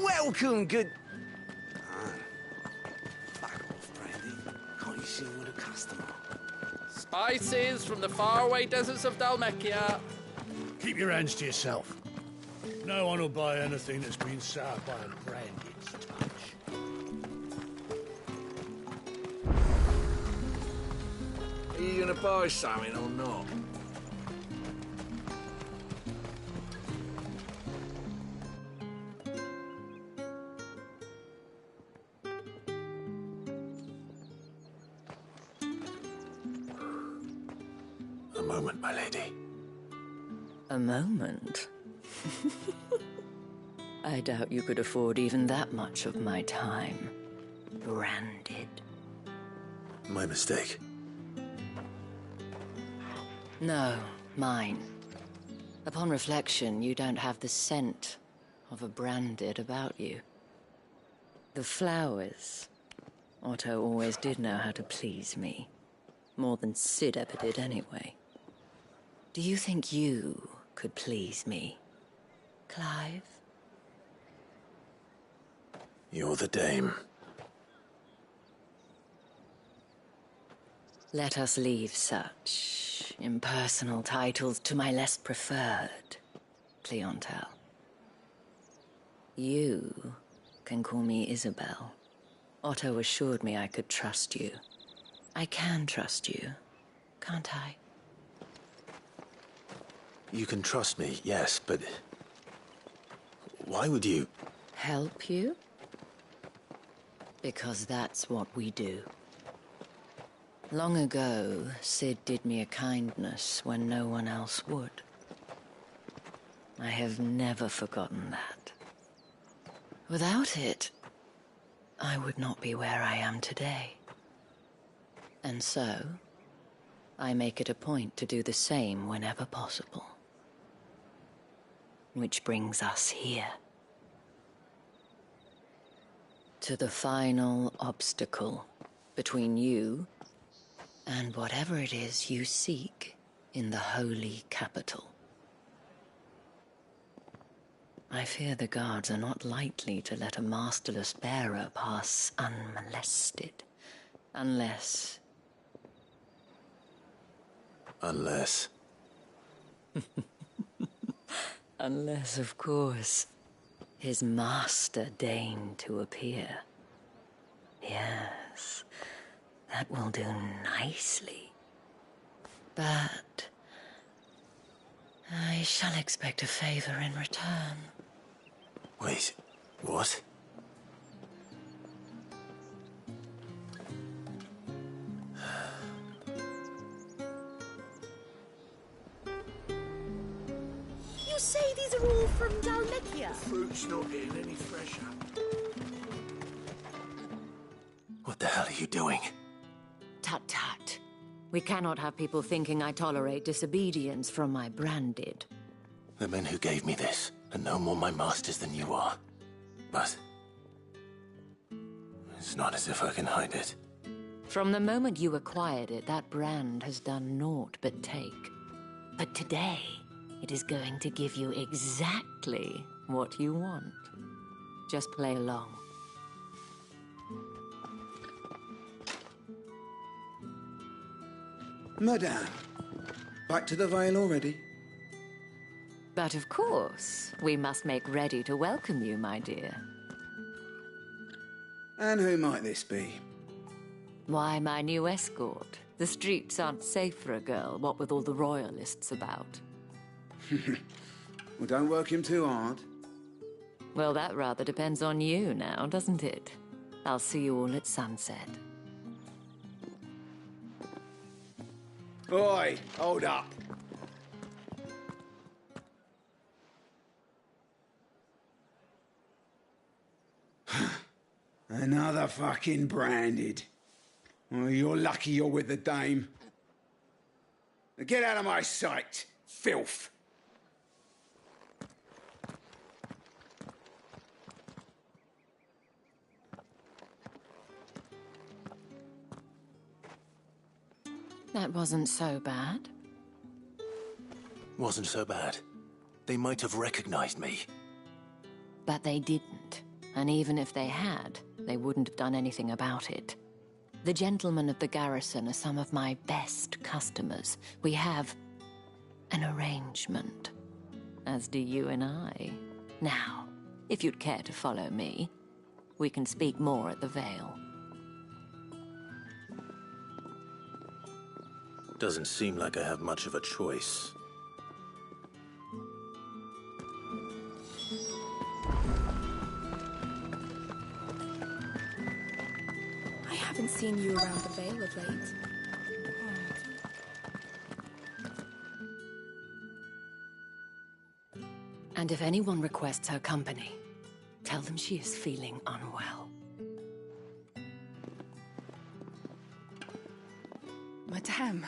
Welcome, good... Fuck off, Brandy. Can't you see I'm a customer? Spices from the faraway deserts of Dalmekia. Keep your hands to yourself. No one will buy anything that's been soured by a branded touch. Are you gonna buy something or not? A moment, my lady. A moment? I doubt you could afford even that much of my time. Branded. My mistake. No, mine. Upon reflection, you don't have the scent of a branded about you. The flowers. Otto always did know how to please me. More than Sid ever did anyway. Do you think you could please me, Clive? You're the dame. Let us leave such impersonal titles to my less preferred clientele. You can call me Isabel. Otto assured me I could trust you. I can trust you, can't I? You can trust me, yes, but... why would you... Help you? Because that's what we do. Long ago, Sid did me a kindness when no one else would. I have never forgotten that. Without it, I would not be where I am today. And so, I make it a point to do the same whenever possible. Which brings us here. To the final obstacle between you and whatever it is you seek in the holy capital. I fear the guards are not likely to let a masterless bearer pass unmolested, unless... Unless... Unless, of course, his master deigned to appear. Yes, that will do nicely. But I shall expect a favor in return. Wait, what? You say these are all from Dalmekia? Fruit's not getting any fresher. What the hell are you doing? Tut tut. We cannot have people thinking I tolerate disobedience from my branded. The men who gave me this are no more my masters than you are. But it's not as if I can hide it. From the moment you acquired it, that brand has done naught but take. But today, it is going to give you exactly what you want. Just play along. Madame, back to the Vale already? But of course, we must make ready to welcome you, my dear. And who might this be? Why, my new escort. The streets aren't safe for a girl, what with all the royalists about. Well, don't work him too hard. Well, that rather depends on you now, doesn't it? I'll see you all at sunset. Oi, hold up. Another fucking branded. Oh, you're lucky you're with the dame. Now get out of my sight, filth. That wasn't so bad. Wasn't so bad. They might have recognized me. But they didn't. And even if they had, they wouldn't have done anything about it. The gentlemen of the garrison are some of my best customers. We have an arrangement, as do you and I. Now, if you'd care to follow me, we can speak more at the Vale. Doesn't seem like I have much of a choice. I haven't seen you around the Vale of late. And if anyone requests her company, tell them she is feeling unwell. Madame,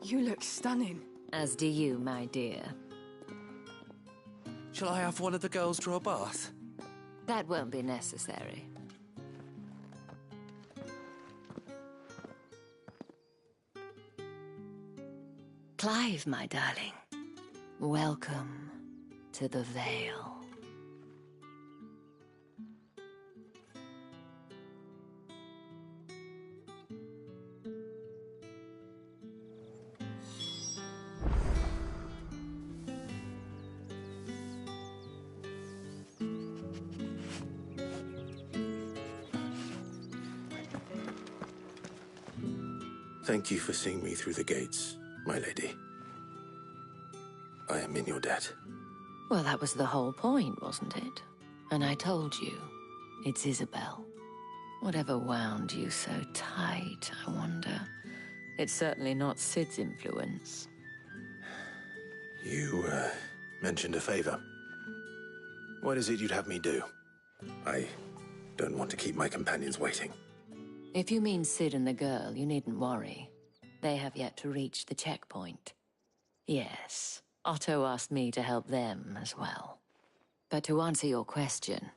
you look stunning. As do you, my dear. Shall I have one of the girls draw a bath? That won't be necessary. Clive, my darling. Welcome to the Vale. Thank you for seeing me through the gates, my lady. I am in your debt. Well, that was the whole point, wasn't it? And I told you, it's Isabel. Whatever wound you so tight, I wonder. It's certainly not Sid's influence. You, mentioned a favor. What is it you'd have me do? I don't want to keep my companions waiting. If you mean Sid and the girl, you needn't worry. They have yet to reach the checkpoint. Yes, Otto asked me to help them as well. But to answer your question,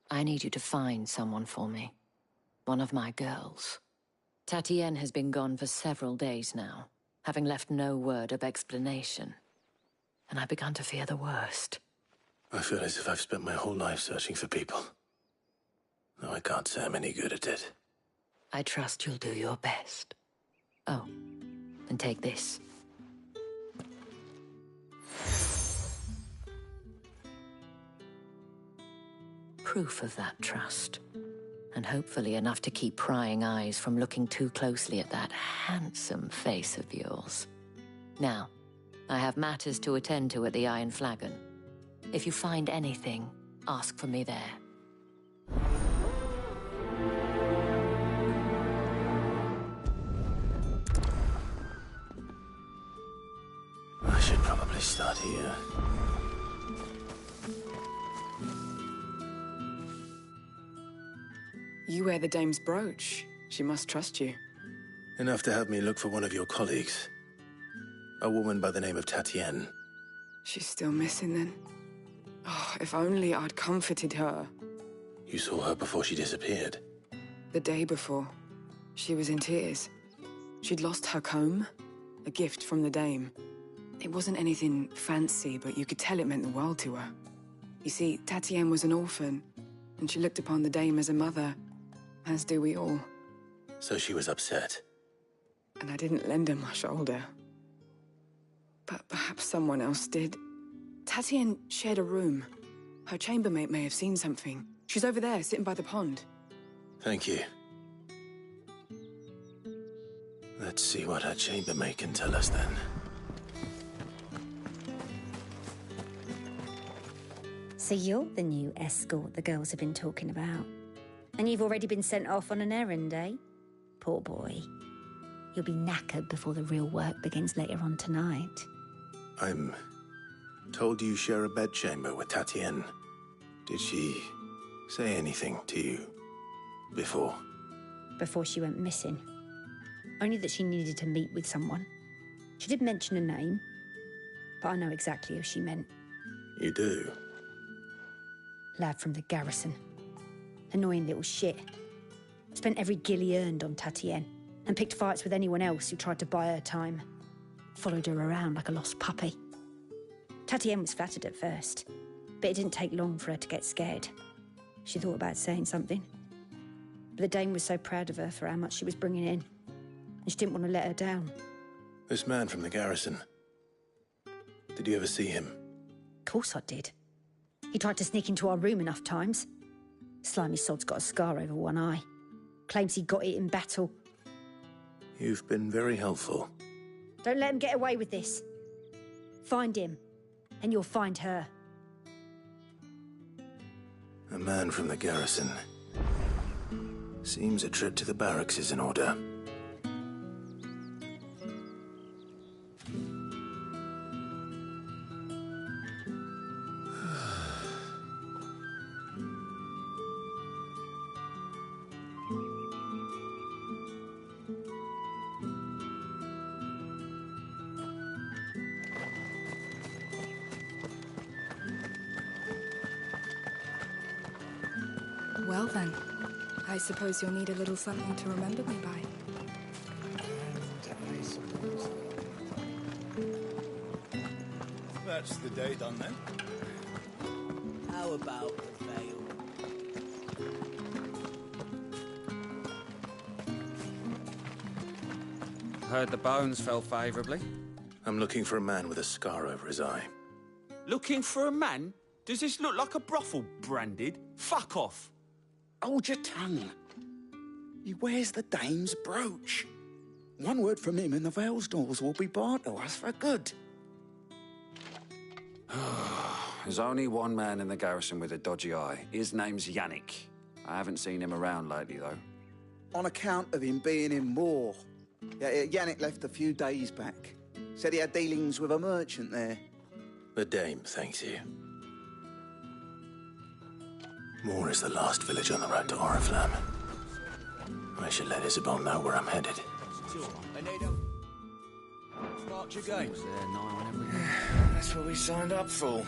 I need you to find someone for me. One of my girls. Tatienne has been gone for several days now, having left no word of explanation. And I've begun to fear the worst. I feel as if I've spent my whole life searching for people. Though I can't say I'm any good at it. I trust you'll do your best. Oh, and take this. Proof of that trust. And hopefully enough to keep prying eyes from looking too closely at that handsome face of yours. Now, I have matters to attend to at the Iron Flagon. If you find anything, ask for me there. I should probably start here. You wear the dame's brooch. She must trust you. Enough to have me look for one of your colleagues. A woman by the name of Tatienne. She's still missing then. Oh, if only I'd comforted her. You saw her before she disappeared? The day before. She was in tears. She'd lost her comb, a gift from the dame. It wasn't anything fancy, but you could tell it meant the world to her. You see, Tatienne was an orphan, and she looked upon the dame as a mother, as do we all. So she was upset. And I didn't lend her my shoulder. But perhaps someone else did. Tatienne shared a room. Her chambermaid may have seen something. She's over there, sitting by the pond. Thank you. Let's see what her chambermaid can tell us then. So you're the new escort the girls have been talking about. And you've already been sent off on an errand, eh? Poor boy. You'll be knackered before the real work begins later on tonight. I'm told you share a bedchamber with Tatienne. Did she say anything to you before? Before she went missing. Only that she needed to meet with someone. She did mention a name, but I know exactly who she meant. You do? Lad from the garrison. Annoying little shit. Spent every guil he earned on Tatienne, and picked fights with anyone else who tried to buy her time. Followed her around like a lost puppy. Tatienne was flattered at first, but it didn't take long for her to get scared. She thought about saying something. But the dame was so proud of her for how much she was bringing in, and she didn't want to let her down. This man from the garrison. Did you ever see him? Of course I did. He tried to sneak into our room enough times. Slimy sod's got a scar over one eye. Claims he got it in battle. You've been very helpful. Don't let him get away with this. Find him, and you'll find her. A man from the garrison. Seems a trip to the barracks is in order. Well then, I suppose you'll need a little something to remember me by. That's the day done then. How about the veil? Heard the bones fell favourably. I'm looking for a man with a scar over his eye. Looking for a man? Does this look like a brothel, Branded? Fuck off! Hold your tongue. He wears the dame's brooch. One word from him and the Vale's doors will be barred to us for good. There's only one man in the garrison with a dodgy eye. His name's Yannick. I haven't seen him around lately, though. On account of him being in war. Yannick left a few days back. Said he had dealings with a merchant there. The dame thanks you. Moor is the last village on the road to Oriflamme. I should let Isabel know where I'm headed. Start your games. That's what we signed up for.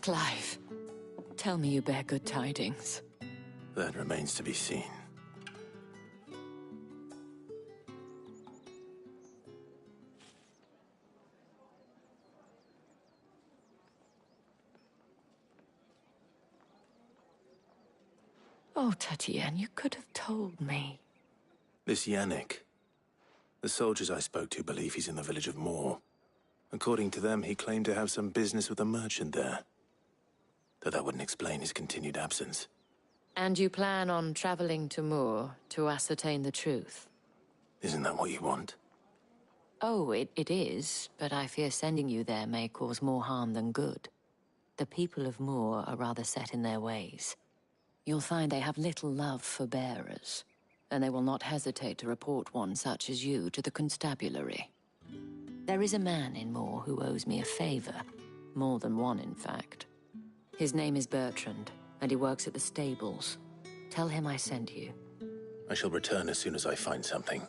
Clive, tell me you bear good tidings. That remains to be seen. Oh, Tatienne, you could have told me. This Yannick. The soldiers I spoke to believe he's in the village of Moor. According to them, he claimed to have some business with a merchant there. Though that wouldn't explain his continued absence. And you plan on traveling to Moor to ascertain the truth? Isn't that what you want? Oh, it is, but I fear sending you there may cause more harm than good. The people of Moor are rather set in their ways. You'll find they have little love for bearers, and they will not hesitate to report one such as you to the constabulary. There is a man in Moor who owes me a favor. More than one, in fact. His name is Bertrand, and he works at the stables. Tell him I sent you. I shall return as soon as I find something.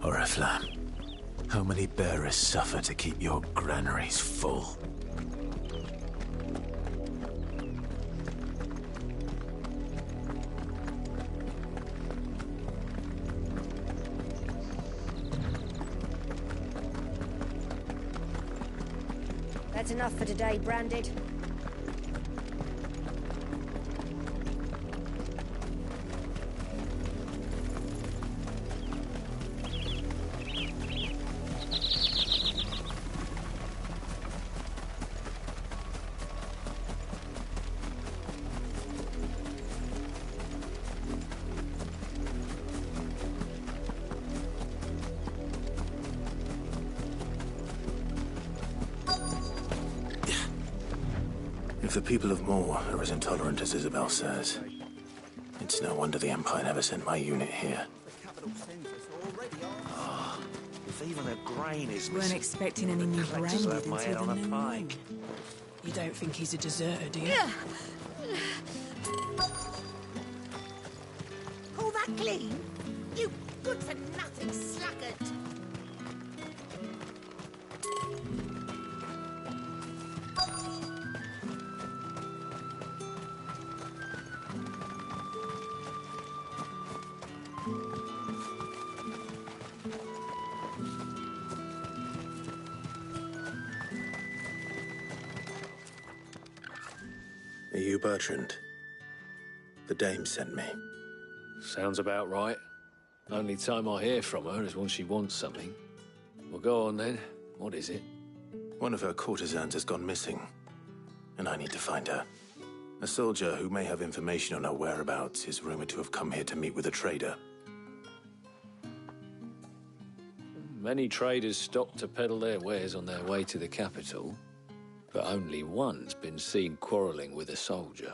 Oriflamme, how many bearers suffer to keep your granaries full? That's enough for today, Branded. If the people of Moor are as intolerant as Isabel says, it's no wonder the Empire never sent my unit here. If even a grain is Weren't missing, expecting any new collectors Branded have my head until on the a new moon. pike. You don't think he's a deserter, do you? Pull that clean? You good-for-nothing sluggard! Are you Bertrand? The dame sent me. Sounds about right. Only time I hear from her is when she wants something. Well, go on then. What is it? One of her courtesans has gone missing, and I need to find her. A soldier who may have information on her whereabouts is rumored to have come here to meet with a trader. Many traders stop to peddle their wares on their way to the capital, but only one's been seen quarrelling with a soldier.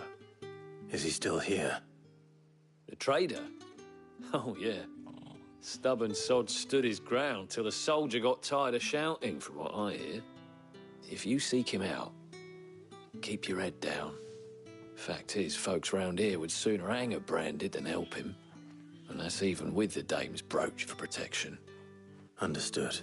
Is he still here? The trader? Oh, yeah. Stubborn sod stood his ground till the soldier got tired of shouting, from what I hear. If you seek him out, keep your head down. Fact is, folks round here would sooner hang a Branded than help him. And that's even with the dame's brooch for protection. Understood.